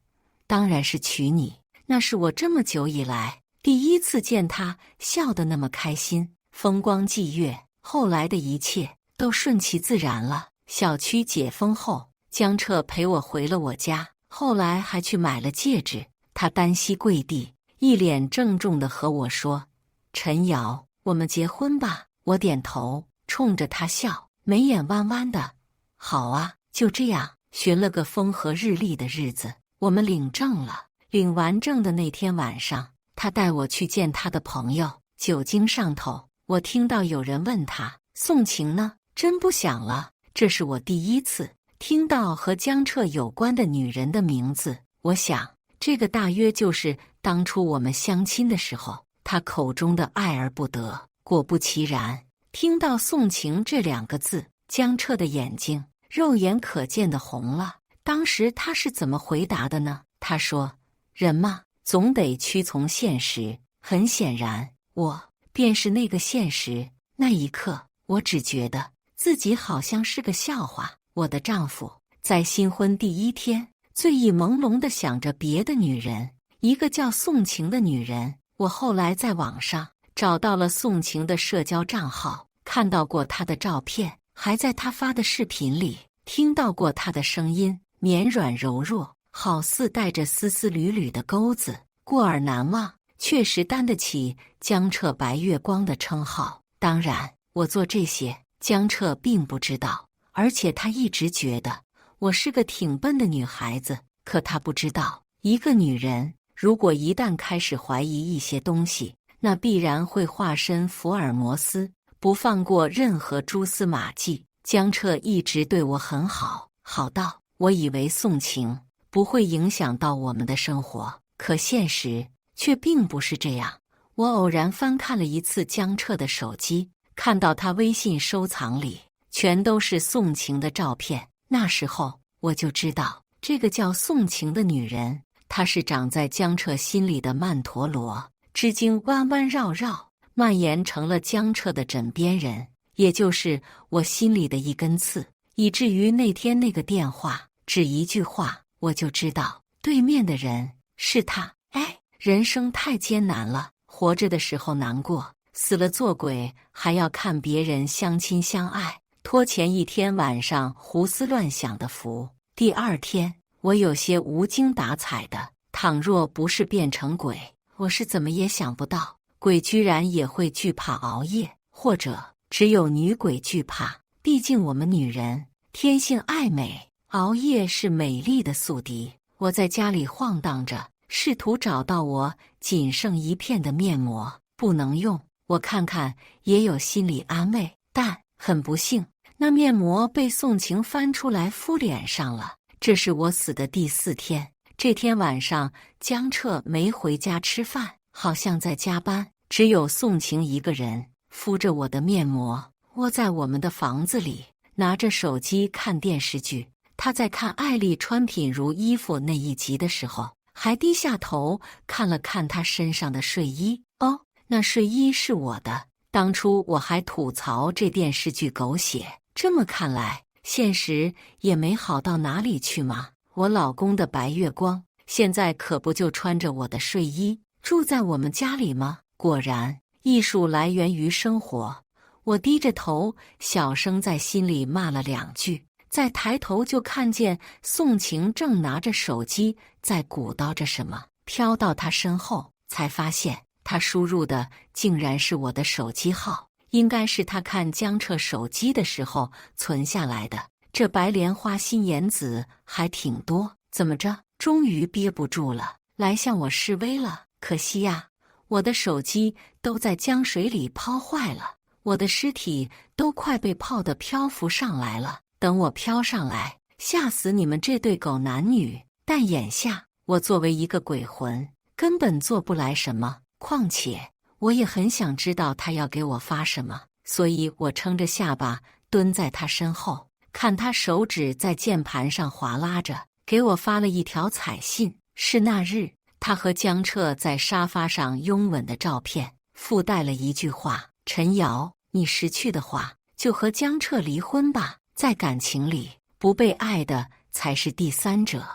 当然是娶你，那是我这么久以来第一次见他笑得那么开心。风光霁月，后来的一切都顺其自然了。小区解封后，江彻陪我回了我家，后来还去买了戒指。他单膝跪地，一脸郑重地和我说：‘陈瑶，我们结婚吧。’我点头，冲着他笑，眉眼弯弯的。好啊，就这样。寻了个风和日丽的日子，我们领证了。领完证的那天晚上，他带我去见他的朋友。酒精上头，我听到有人问他：‘宋晴呢？’真不想了，这是我第一次听到和江彻有关的女人的名字。我想，这个大约就是当初我们相亲的时候，他口中的爱而不得。果不其然，听到宋晴这2个字，江彻的眼睛肉眼可见的红了。当时他是怎么回答的呢？他说：“人嘛，总得屈从现实。”很显然，我便是那个现实。那一刻，我只觉得自己好像是个笑话。我的丈夫在新婚第1天，醉意朦胧地想着别的女人，一个叫宋晴的女人。我后来在网上找到了宋晴的社交账号，看到过她的照片，还在他发的视频里听到过他的声音，绵软柔弱，好似带着丝丝缕缕的钩子，过耳难忘，确实担得起江彻白月光的称号。当然，我做这些，江彻并不知道，而且他一直觉得我是个挺笨的女孩子。可他不知道，一个女人如果一旦开始怀疑一些东西，那必然会化身福尔摩斯，不放过任何蛛丝马迹。江彻一直对我很好，好到我以为送情不会影响到我们的生活，可现实却并不是这样。我偶然翻看了一次江彻的手机，看到他微信收藏里全都是送情的照片。那时候我就知道，这个叫送情的女人，她是长在江彻心里的曼陀罗，至今弯弯绕绕，蔓延成了江彻的枕边人，也就是我心里的一根刺。以至于那天那个电话，只一句话，我就知道对面的人是他。人生太艰难了，活着的时候难过，死了做鬼，还要看别人相亲相爱，拖前一天晚上胡思乱想的福。第二天，我有些无精打采的。倘若不是变成鬼，我是怎么也想不到，鬼居然也会惧怕熬夜，或者只有女鬼惧怕。毕竟我们女人天性爱美，熬夜是美丽的宿敌。我在家里晃荡着，试图找到我仅剩一片的面膜，不能用，我看看也有心理安慰。但很不幸，那面膜被宋晴翻出来敷脸上了。这是我死的第4天。这天晚上，江彻没回家吃饭，好像在加班，只有宋晴一个人敷着我的面膜，窝在我们的房子里，拿着手机看电视剧。他在看艾丽穿品如衣服那一集的时候，还低下头看了看他身上的睡衣。哦，那睡衣是我的。当初我还吐槽这电视剧狗血，这么看来，现实也没好到哪里去嘛。我老公的白月光，现在可不就穿着我的睡衣住在我们家里吗？果然，艺术来源于生活。我低着头，小声在心里骂了2句。再抬头就看见宋晴正拿着手机在鼓捣着什么，飘到他身后，才发现他输入的竟然是我的手机号，应该是他看江彻手机的时候存下来的。这白莲花心眼子还挺多，怎么着，终于憋不住了，来向我示威了。可惜呀，我的手机都在江水里泡坏了，我的尸体都快被泡得漂浮上来了。等我飘上来，吓死你们这对狗男女！但眼下，我作为一个鬼魂，根本做不来什么。况且，我也很想知道他要给我发什么，所以我撑着下巴蹲在他身后，看他手指在键盘上划拉着，给我发了一条彩信。是那日他和江彻在沙发上拥吻的照片，附带了一句话：陈瑶，你识趣的话，就和江彻离婚吧。在感情里，不被爱的才是第三者。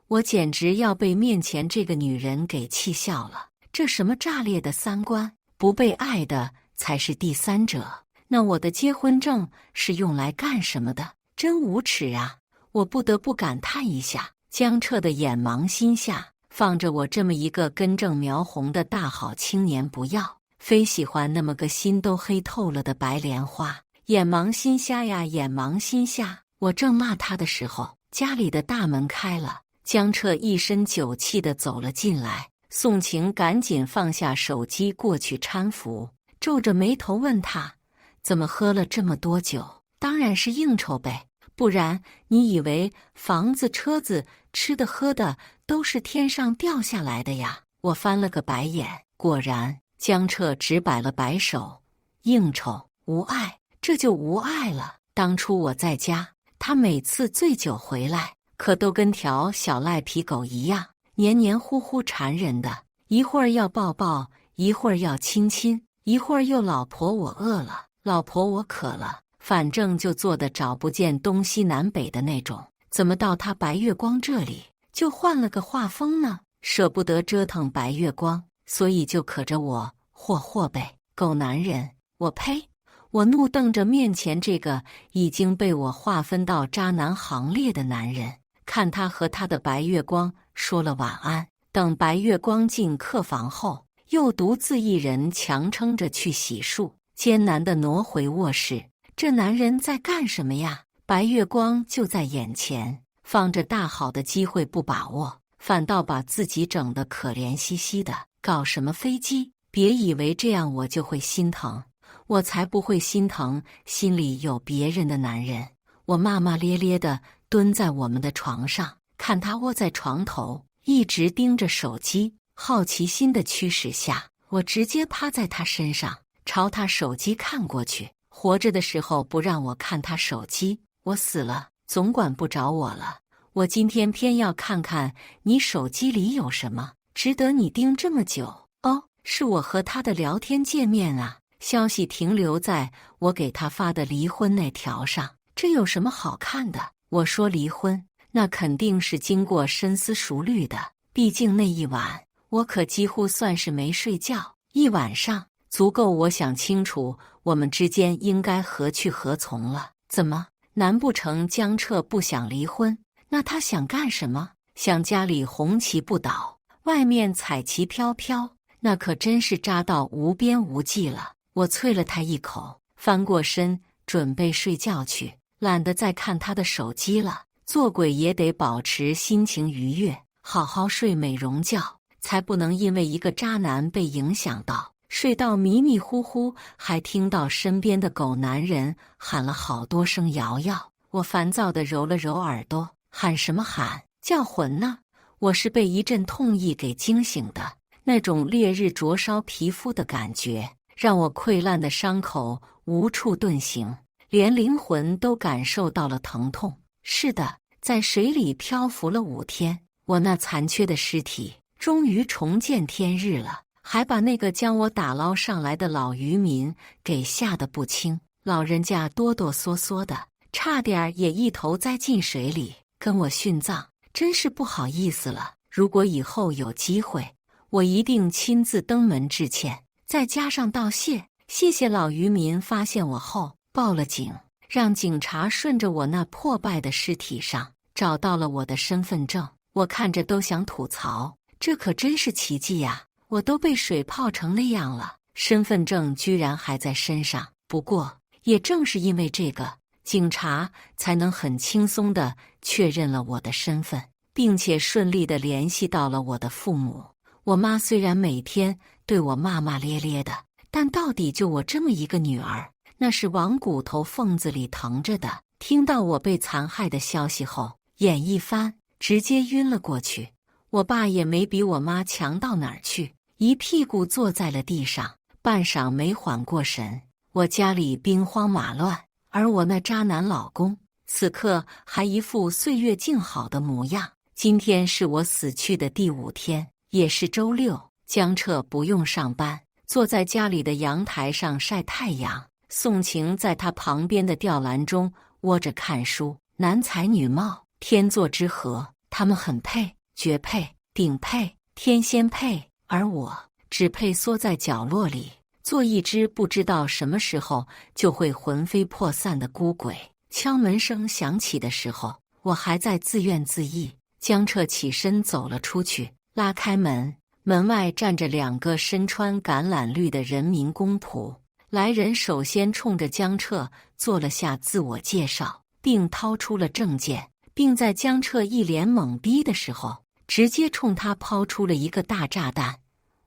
我简直要被面前这个女人给气笑了。这什么炸裂的三观？不被爱的才是第三者？那我的结婚证是用来干什么的？真无耻啊！我不得不感叹一下，江彻的眼盲心下放着我这么一个根正苗红的大好青年不要，非喜欢那么个心都黑透了的白莲花。眼盲心瞎呀，眼盲心瞎！我正骂他的时候，家里的大门开了，江彻一身酒气地走了进来。宋晴赶紧放下手机过去搀扶，皱着眉头问他：怎么喝了这么多酒？当然是应酬呗，不然你以为房子车子吃的喝的都是天上掉下来的呀？我翻了个白眼，果然江彻只摆了摆手：应酬无爱，这就无爱了。当初我在家，他每次醉酒回来，可都跟条小赖皮狗一样，黏黏糊糊缠人的，一会儿要抱抱，一会儿要亲亲，一会儿又老婆我饿了，老婆我渴了，反正就做的找不见东西南北的那种。怎么到他白月光这里就换了个画风呢？舍不得折腾白月光，所以就可着我霍霍呗。狗男人，我呸！我怒瞪着面前这个已经被我划分到渣男行列的男人，看他和他的白月光说了晚安，等白月光进客房后，又独自一人强撑着去洗漱，艰难地挪回卧室。这男人在干什么呀？白月光就在眼前，放着大好的机会不把握，反倒把自己整得可怜兮兮的。搞什么飞机？别以为这样我就会心疼，我才不会心疼心里有别人的男人。我骂骂咧咧地蹲在我们的床上，看他窝在床头，一直盯着手机。好奇心的驱使下，我直接趴在他身上，朝他手机看过去。活着的时候不让我看他手机，我死了总管不着我了。我今天偏要看看你手机里有什么，值得你盯这么久。哦，是我和他的聊天界面啊，消息停留在我给他发的离婚那条上，这有什么好看的？我说离婚，那肯定是经过深思熟虑的，毕竟那一晚我可几乎算是没睡觉，一晚上足够我想清楚我们之间应该何去何从了。怎么？难不成江彻不想离婚？那他想干什么？想家里红旗不倒，外面彩旗飘飘，那可真是渣到无边无际了。我啐了他一口，翻过身准备睡觉去，懒得再看他的手机了。做鬼也得保持心情愉悦，好好睡美容觉，才不能因为一个渣男被影响到，睡到迷迷糊糊，还听到身边的狗男人喊了好多声瑶瑶。我烦躁地揉了揉耳朵，喊什么喊？叫魂呢？我是被一阵痛意给惊醒的，那种烈日灼烧皮肤的感觉，让我溃烂的伤口无处遁形，连灵魂都感受到了疼痛。是的，在水里漂浮了5天，我那残缺的尸体终于重见天日了，还把那个将我打捞上来的老渔民给吓得不轻。老人家哆哆嗦嗦的，差点也一头栽进水里，跟我殉葬，真是不好意思了。如果以后有机会，我一定亲自登门致歉，再加上道谢。谢谢老渔民发现我后报了警，让警察顺着我那破败的尸体上找到了我的身份证。我看着都想吐槽，这可真是奇迹呀！我都被水泡成那样了，身份证居然还在身上。不过也正是因为这个，警察才能很轻松地确认了我的身份，并且顺利地联系到了我的父母。我妈虽然每天对我骂骂咧咧的，但到底就我这么一个女儿，那是往骨头缝子里疼着的。听到我被残害的消息后，眼一翻，直接晕了过去。我爸也没比我妈强到哪儿去，一屁股坐在了地上，半晌没缓过神。我家里兵荒马乱，而我那渣男老公此刻还一副岁月静好的模样。今天是我死去的第5天，也是周六。江彻不用上班，坐在家里的阳台上晒太阳。宋晴在他旁边的吊篮中窝着看书。男才女貌，天作之合，他们很配，绝配，顶配，天仙配。而我只配缩在角落里，做一只不知道什么时候就会魂飞魄散的孤鬼。敲门声响起的时候，我还在自怨自艾。江彻起身走了出去，拉开门，门外站着2个身穿橄榄绿的人民公仆。来人首先冲着江彻做了下自我介绍，并掏出了证件，并在江彻一脸懵逼的时候，直接冲他抛出了一个大炸弹：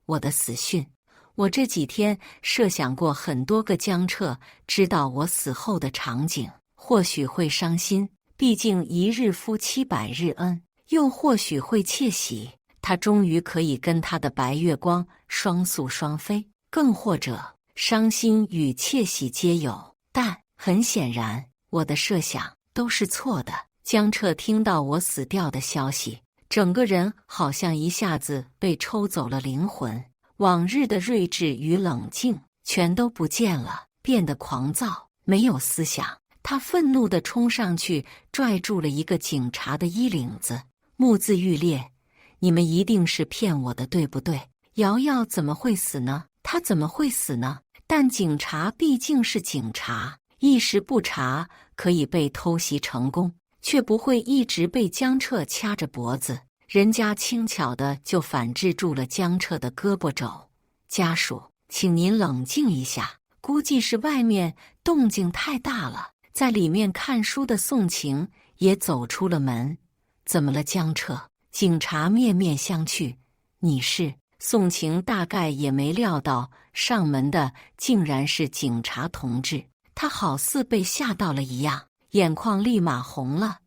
我的死讯。我这几天设想过很多个江彻知道我死后的场景，或许会伤心，毕竟一日夫妻百日恩；又或许会窃喜，他终于可以跟他的白月光双宿双飞；更或者伤心与窃喜皆有。但很显然，我的设想都是错的。江彻听到我死掉的消息，整个人好像一下子被抽走了灵魂，往日的睿智与冷静全都不见了，变得狂躁，没有思想。他愤怒地冲上去，拽住了一个警察的衣领子，目眦欲裂：你们一定是骗我的，对不对？瑶瑶怎么会死呢？她怎么会死呢？但警察毕竟是警察，一时不察可以被偷袭成功，却不会一直被江彻掐着脖子。人家轻巧的就反制住了江彻的胳膊肘。家属，请您冷静一下，估计是外面动静太大了。在里面看书的宋晴也走出了门。怎么了，江彻？警察面面相觑。你是？宋晴大概也没料到上门的竟然是警察同志，他好似被吓到了一样，眼眶立马红了。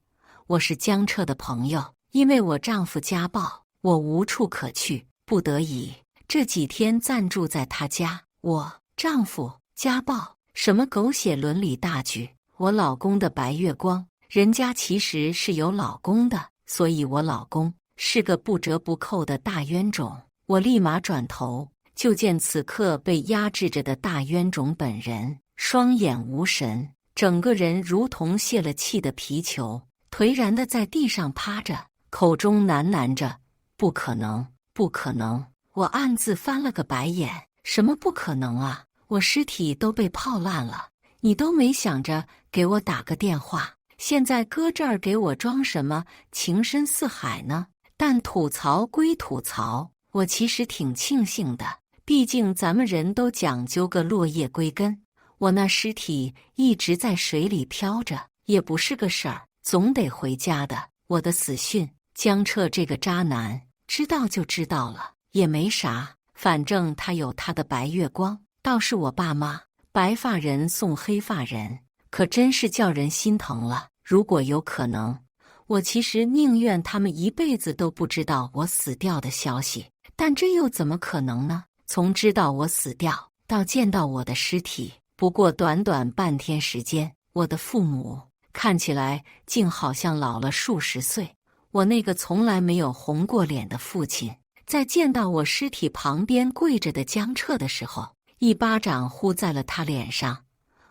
我是江彻的朋友，因为我丈夫家暴，我无处可去，不得已这几天暂住在他家。我丈夫家暴？什么狗血伦理大剧？我老公的白月光，人家其实是有老公的，所以我老公是个不折不扣的大冤种。我立马转头，就见此刻被压制着的大冤种本人，双眼无神，整个人如同泄了气的皮球，颓然地在地上趴着，口中喃喃着：“不可能，不可能。”我暗自翻了个白眼，什么不可能啊？我尸体都被泡烂了，你都没想着给我打个电话，现在搁这儿给我装什么情深似海呢？但吐槽归吐槽，我其实挺庆幸的，毕竟咱们人都讲究个落叶归根。我那尸体一直在水里飘着，也不是个事儿，总得回家的。我的死讯，江彻这个渣男知道就知道了，也没啥，反正他有他的白月光。倒是我爸妈，白发人送黑发人，可真是叫人心疼了。如果有可能，我其实宁愿他们一辈子都不知道我死掉的消息。但这又怎么可能呢？从知道我死掉到见到我的尸体，不过短短半天时间，我的父母看起来竟好像老了数十岁。我那个从来没有红过脸的父亲，在见到我尸体旁边跪着的江彻的时候，一巴掌呼在了他脸上。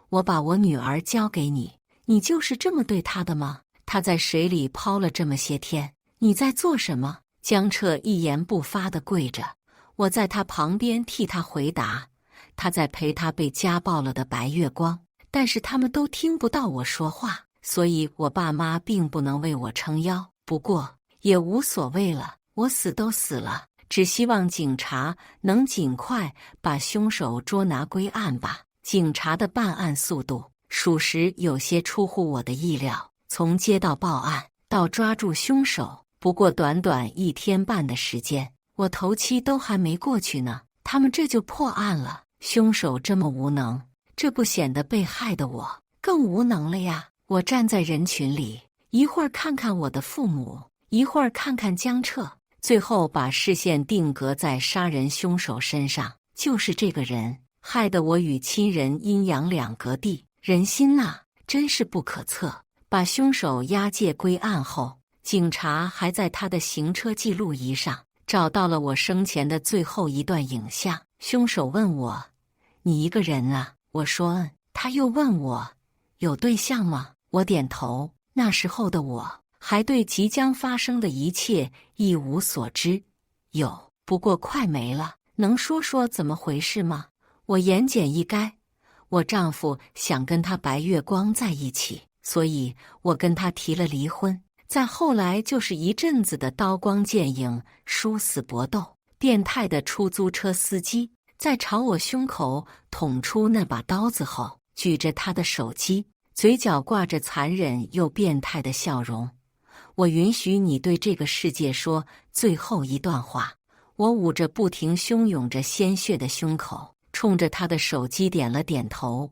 我把我女儿交给你，你就是这么对她的吗？她在水里泡了这么些天，你在做什么？江彻一言不发地跪着，我在他旁边替他回答，他在陪他被家暴了的白月光，但是他们都听不到我说话，所以我爸妈并不能为我撑腰。不过也无所谓了，我死都死了，只希望警察能尽快把凶手捉拿归案吧。警察的办案速度属实有些出乎我的意料，从接到报案到抓住凶手，不过短短1天半的时间，我头七都还没过去呢，他们这就破案了。凶手这么无能，这不显得被害的我更无能了呀？我站在人群里，一会儿看看我的父母，一会儿看看江彻，最后把视线定格在杀人凶手身上。就是这个人，害得我与亲人阴阳两隔地。人心呐，真是不可测。把凶手押解归案后，警察还在他的行车记录仪上找到了我生前的最后一段影像。凶手问我：“你一个人啊？”我说：“嗯。”他又问我：“有对象吗？”我点头。那时候的我还对即将发生的一切一无所知。有，不过快没了。能说说怎么回事吗？我言简意赅。我丈夫想跟他白月光在一起，所以我跟他提了离婚。再后来就是一阵子的刀光剑影、殊死搏斗。变态的出租车司机在朝我胸口捅出那把刀子后，举着他的手机，嘴角挂着残忍又变态的笑容。我允许你对这个世界说最后一段话。我捂着不停汹涌着鲜血的胸口，冲着他的手机点了点头。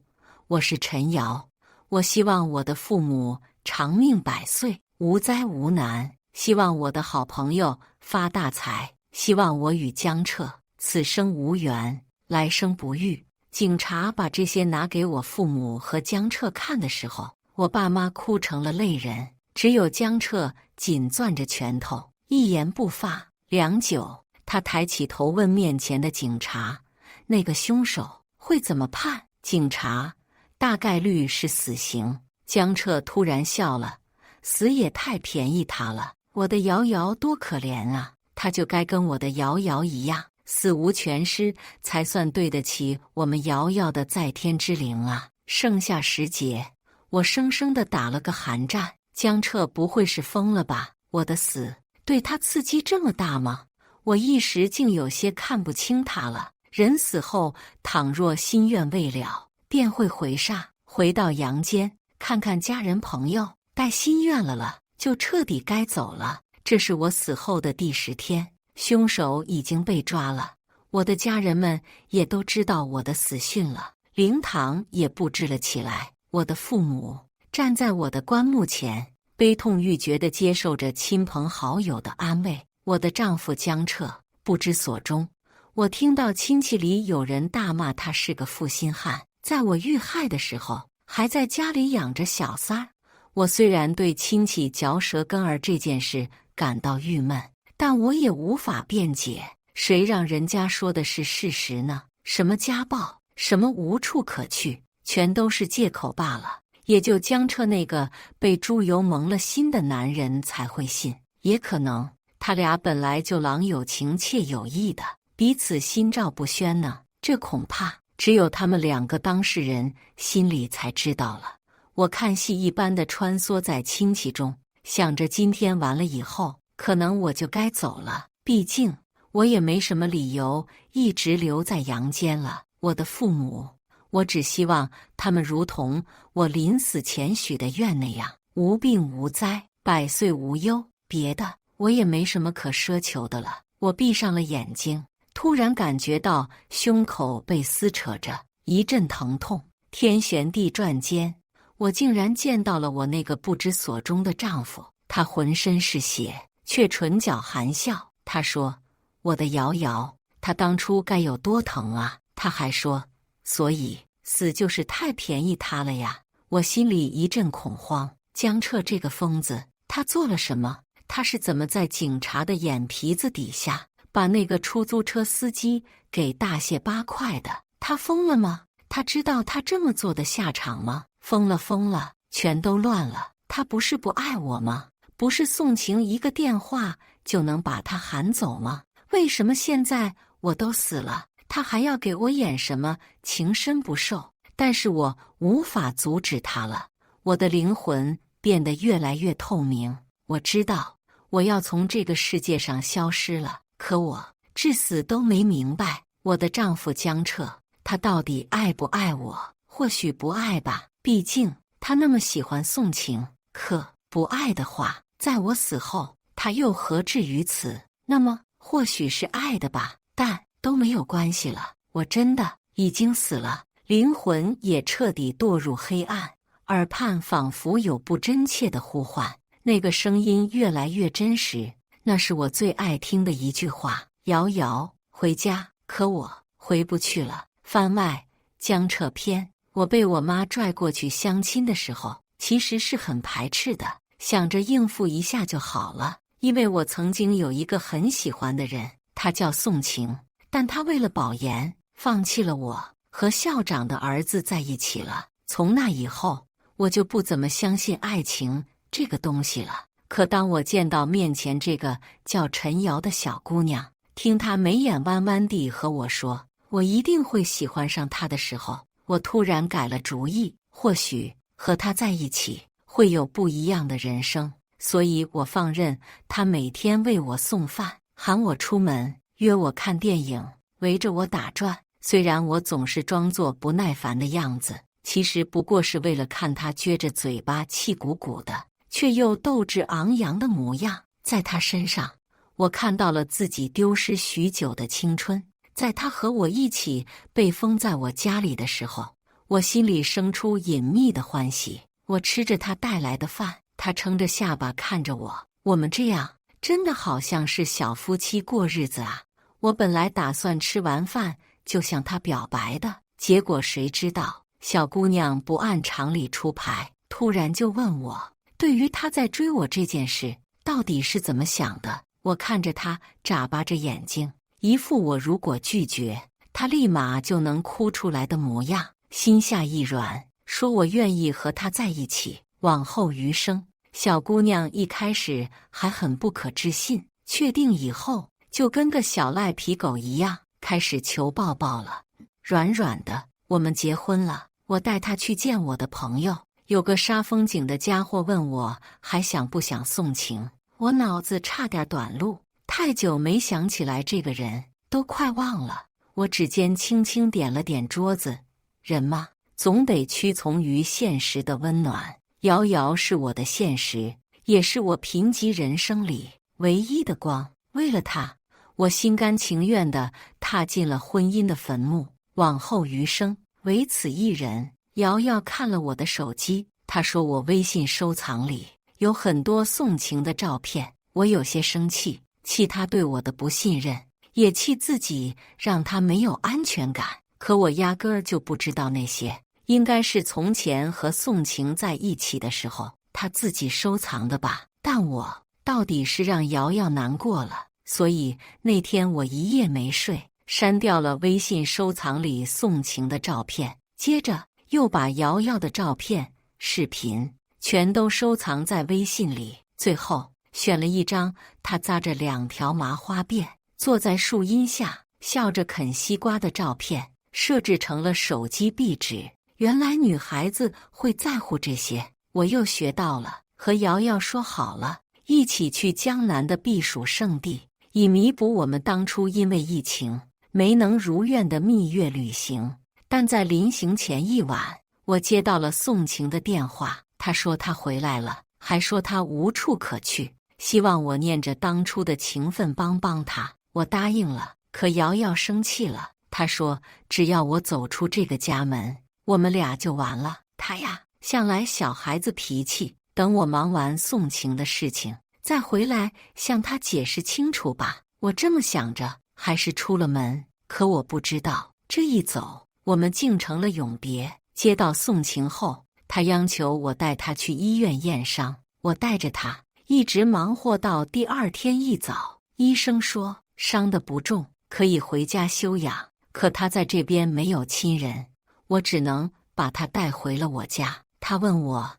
我是陈瑶，我希望我的父母长命百岁，无灾无难，希望我的好朋友发大财，希望我与江彻此生无缘，来生不遇。警察把这些拿给我父母和江彻看的时候，我爸妈哭成了泪人，只有江彻紧攥着拳头，一言不发。良久，他抬起头问面前的警察：“那个凶手会怎么判？”警察：“大概率是死刑。”江彻突然笑了：“死也太便宜他了，我的瑶瑶多可怜啊，他就该跟我的瑶瑶一样，死无全尸，才算对得起我们瑶瑶的在天之灵啊！剩下10节，我生生的打了个寒战。江彻不会是疯了吧？我的死对他刺激这么大吗？我一时竟有些看不清他了。人死后，倘若心愿未了，便会回煞，回到阳间，看看家人朋友。待心愿了，就彻底该走了。这是我死后的第10天，凶手已经被抓了，我的家人们也都知道我的死讯了，灵堂也布置了起来。我的父母站在我的棺木前，悲痛欲绝地接受着亲朋好友的安慰。我的丈夫江彻不知所终，我听到亲戚里有人大骂他是个负心汉，在我遇害的时候还在家里养着小三儿。我虽然对亲戚嚼舌根儿这件事感到郁闷，但我也无法辩解，谁让人家说的是事实呢？什么家暴，什么无处可去，全都是借口罢了。也就江彻那个被猪油蒙了心的男人才会信，也可能他俩本来就郎有情妾有意的，彼此心照不宣呢。这恐怕只有他们2个当事人心里才知道了。我看戏一般的穿梭在亲戚中，想着今天完了以后，可能我就该走了。毕竟我也没什么理由一直留在阳间了。我的父母，我只希望他们如同我临死前许的愿那样，无病无灾，百岁无忧。别的我也没什么可奢求的了。我闭上了眼睛，突然感觉到胸口被撕扯着，一阵疼痛，天旋地转间，我竟然见到了我那个不知所终的丈夫。他浑身是血，却唇角含笑。他说：“我的瑶瑶，他当初该有多疼啊！”他还说：“所以死就是太便宜他了呀。”我心里一阵恐慌。江彻这个疯子，他做了什么？他是怎么在警察的眼皮子底下把那个出租车司机给大卸8块的？他疯了吗？他知道他这么做的下场吗？疯了，全都乱了。他不是不爱我吗？不是宋晴一个电话就能把他喊走吗？为什么现在我都死了，他还要给我演什么情深不寿？但是我无法阻止他了。我的灵魂变得越来越透明，我知道我要从这个世界上消失了。可我至死都没明白，我的丈夫江彻，他到底爱不爱我？或许不爱吧，毕竟他那么喜欢宋晴。可不爱的话，在我死后，他又何至于此？那么或许是爱的吧，但都没有关系了。我真的已经死了，灵魂也彻底堕入黑暗，耳畔仿佛有不真切的呼唤，那个声音越来越真实。那是我最爱听的一句话：瑶瑶，回家。可我回不去了。番外江彻篇。我被我妈拽过去相亲的时候，其实是很排斥的，想着应付一下就好了。因为我曾经有一个很喜欢的人，他叫宋晴，但他为了保研，放弃了我，和校长的儿子在一起了。从那以后，我就不怎么相信爱情这个东西了。可当我见到面前这个叫陈瑶的小姑娘，听她眉眼弯弯地和我说我一定会喜欢上她的时候，我突然改了主意，或许和她在一起会有不一样的人生。所以我放任她每天为我送饭，喊我出门，约我看电影，围着我打转。虽然我总是装作不耐烦的样子，其实不过是为了看她撅着嘴巴气鼓鼓的，却又斗志昂扬的模样。在她身上，我看到了自己丢失许久的青春。在他和我一起被封在我家里的时候，我心里生出隐秘的欢喜。我吃着他带来的饭，他撑着下巴看着我，我们这样真的好像是小夫妻过日子啊。我本来打算吃完饭就向他表白的，结果谁知道小姑娘不按常理出牌，突然就问我对于他在追我这件事到底是怎么想的。我看着他眨巴着眼睛，一副我如果拒绝他立马就能哭出来的模样，心下一软，说我愿意和他在一起，往后余生。小姑娘一开始还很不可置信，确定以后就跟个小赖皮狗一样，开始求抱抱了。软软的，我们结婚了，我带他去见我的朋友。有个杀风景的家伙问我还想不想送情，我脑子差点短路，太久没想起来这个人，都快忘了。我指尖轻轻点了点桌子，人嘛，总得屈从于现实的温暖。瑶瑶是我的现实，也是我贫瘠人生里唯一的光。为了他，我心甘情愿地踏进了婚姻的坟墓，往后余生唯此一人。瑶瑶看了我的手机，她说我微信收藏里有很多送情的照片。我有些生气，气他对我的不信任，也气自己让他没有安全感。可我压根儿就不知道那些，应该是从前和宋晴在一起的时候他自己收藏的吧。但我到底是让瑶瑶难过了，所以那天我一夜没睡，删掉了微信收藏里宋晴的照片，接着又把瑶瑶的照片、视频全都收藏在微信里，最后选了一张她扎着2条麻花辫，坐在树荫下笑着啃西瓜的照片，设置成了手机壁纸。原来女孩子会在乎这些，我又学到了。和瑶瑶说好了，一起去江南的避暑胜地，以弥补我们当初因为疫情没能如愿的蜜月旅行。但在临行前一晚，我接到了宋晴的电话，她说她回来了，还说她无处可去，希望我念着当初的情分帮帮她。我答应了，可瑶瑶生气了，她说只要我走出这个家门，我们俩就完了。她呀，向来小孩子脾气，等我忙完宋晴的事情再回来向她解释清楚吧。我这么想着，还是出了门。可我不知道，这一走，我们竟成了永别。接到宋晴后，她央求我带她去医院验伤，我带着她一直忙活到第2天一早，医生说伤得不重，可以回家休养。可她在这边没有亲人，我只能把她带回了我家。她问我，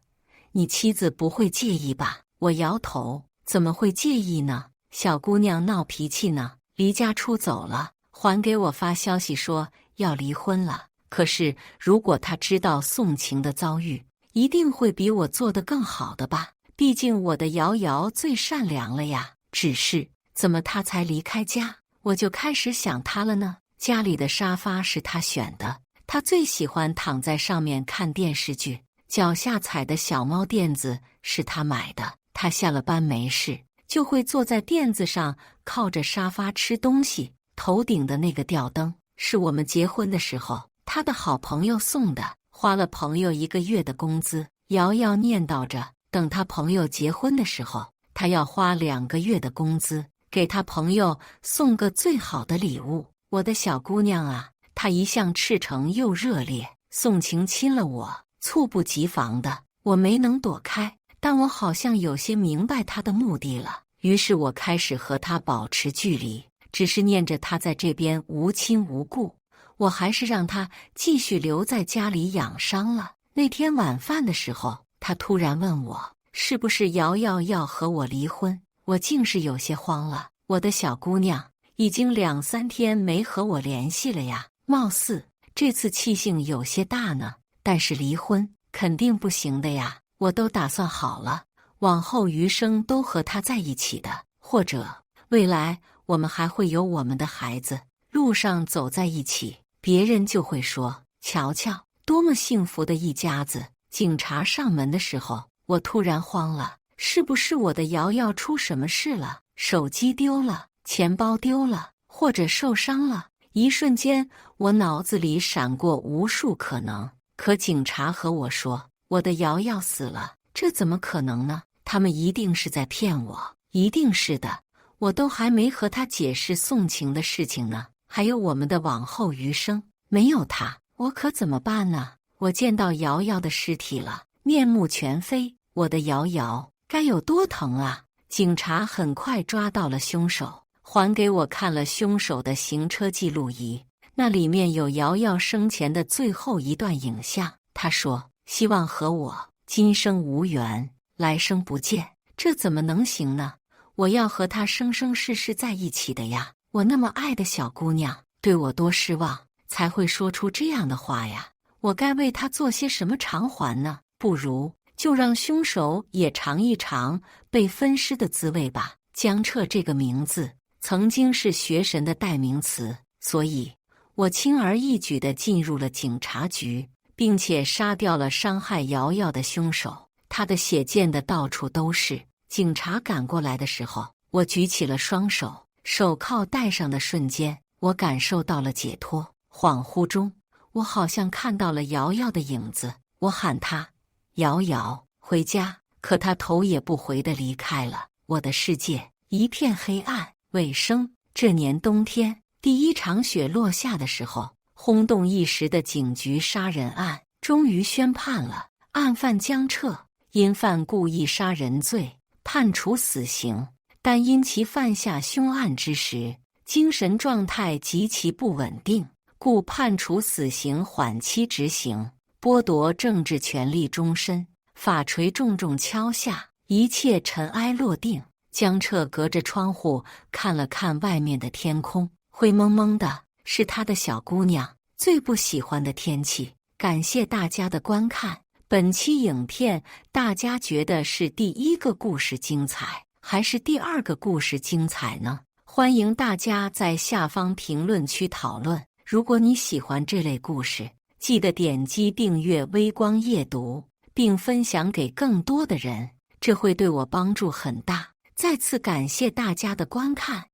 你妻子不会介意吧？我摇头，怎么会介意呢？小姑娘闹脾气呢，离家出走了，还给我发消息说要离婚了。可是如果她知道宋晴的遭遇，一定会比我做得更好的吧？毕竟我的瑶瑶最善良了呀。只是怎么她才离开家，我就开始想她了呢？家里的沙发是她选的，她最喜欢躺在上面看电视剧。脚下踩的小猫垫子是她买的，她下了班没事就会坐在垫子上靠着沙发吃东西。头顶的那个吊灯是我们结婚的时候她的好朋友送的，花了朋友1个月的工资。瑶瑶念叨着，等她朋友结婚的时候，她要花2个月的工资给她朋友送个最好的礼物。我的小姑娘啊，她一向赤诚又热烈，宋晴亲了我，猝不及防的，我没能躲开，但我好像有些明白她的目的了。于是我开始和她保持距离，只是念着她在这边无亲无故，我还是让她继续留在家里养伤了。那天晚饭的时候，她突然问我，是不是瑶瑶要和我离婚？我竟是有些慌了。我的小姑娘已经2、3天没和我联系了呀，貌似这次气性有些大呢。但是离婚肯定不行的呀，我都打算好了，往后余生都和他在一起的，或者未来我们还会有我们的孩子，路上走在一起，别人就会说，瞧瞧，多么幸福的一家子。警察上门的时候，我突然慌了，是不是我的瑶瑶出什么事了？手机丢了，钱包丢了，或者受伤了？一瞬间，我脑子里闪过无数可能。可警察和我说，我的瑶瑶死了，这怎么可能呢？他们一定是在骗我，一定是的。我都还没和他解释宋晴的事情呢，还有我们的往后余生。没有他，我可怎么办呢？我见到瑶瑶的尸体了，面目全非，我的瑶瑶该有多疼啊！警察很快抓到了凶手，还给我看了凶手的行车记录仪，那里面有瑶瑶生前的最后一段影像。他说，希望和我今生无缘，来生不见。这怎么能行呢？我要和她生生世世在一起的呀！我那么爱的小姑娘，对我多失望，才会说出这样的话呀！我该为她做些什么偿还呢？不如就让凶手也尝一尝被分尸的滋味吧。江彻这个名字曾经是学神的代名词，所以我轻而易举地进入了警察局，并且杀掉了伤害瑶瑶的凶手。他的血溅得到处都是。警察赶过来的时候，我举起了双手，手铐戴上的瞬间，我感受到了解脱。恍惚中，我好像看到了瑶瑶的影子，我喊她：“瑶瑶，回家！”可她头也不回地离开了。我的世界一片黑暗。尾声，这年冬天，第一场雪落下的时候，轰动一时的警局杀人案终于宣判了。案犯江彻因犯故意杀人罪，判处死刑，但因其犯下凶案之时精神状态极其不稳定，故判处死刑缓期执行，剥夺政治权利终身。法锤重重敲下，一切尘埃落定。江彻隔着窗户看了看外面的天空，灰蒙蒙的，是他的小姑娘最不喜欢的天气。感谢大家的观看。本期影片大家觉得是第一个故事精彩，还是第二个故事精彩呢？欢迎大家在下方评论区讨论。如果你喜欢这类故事，记得点击订阅微光夜读，并分享给更多的人，这会对我帮助很大。再次感谢大家的观看。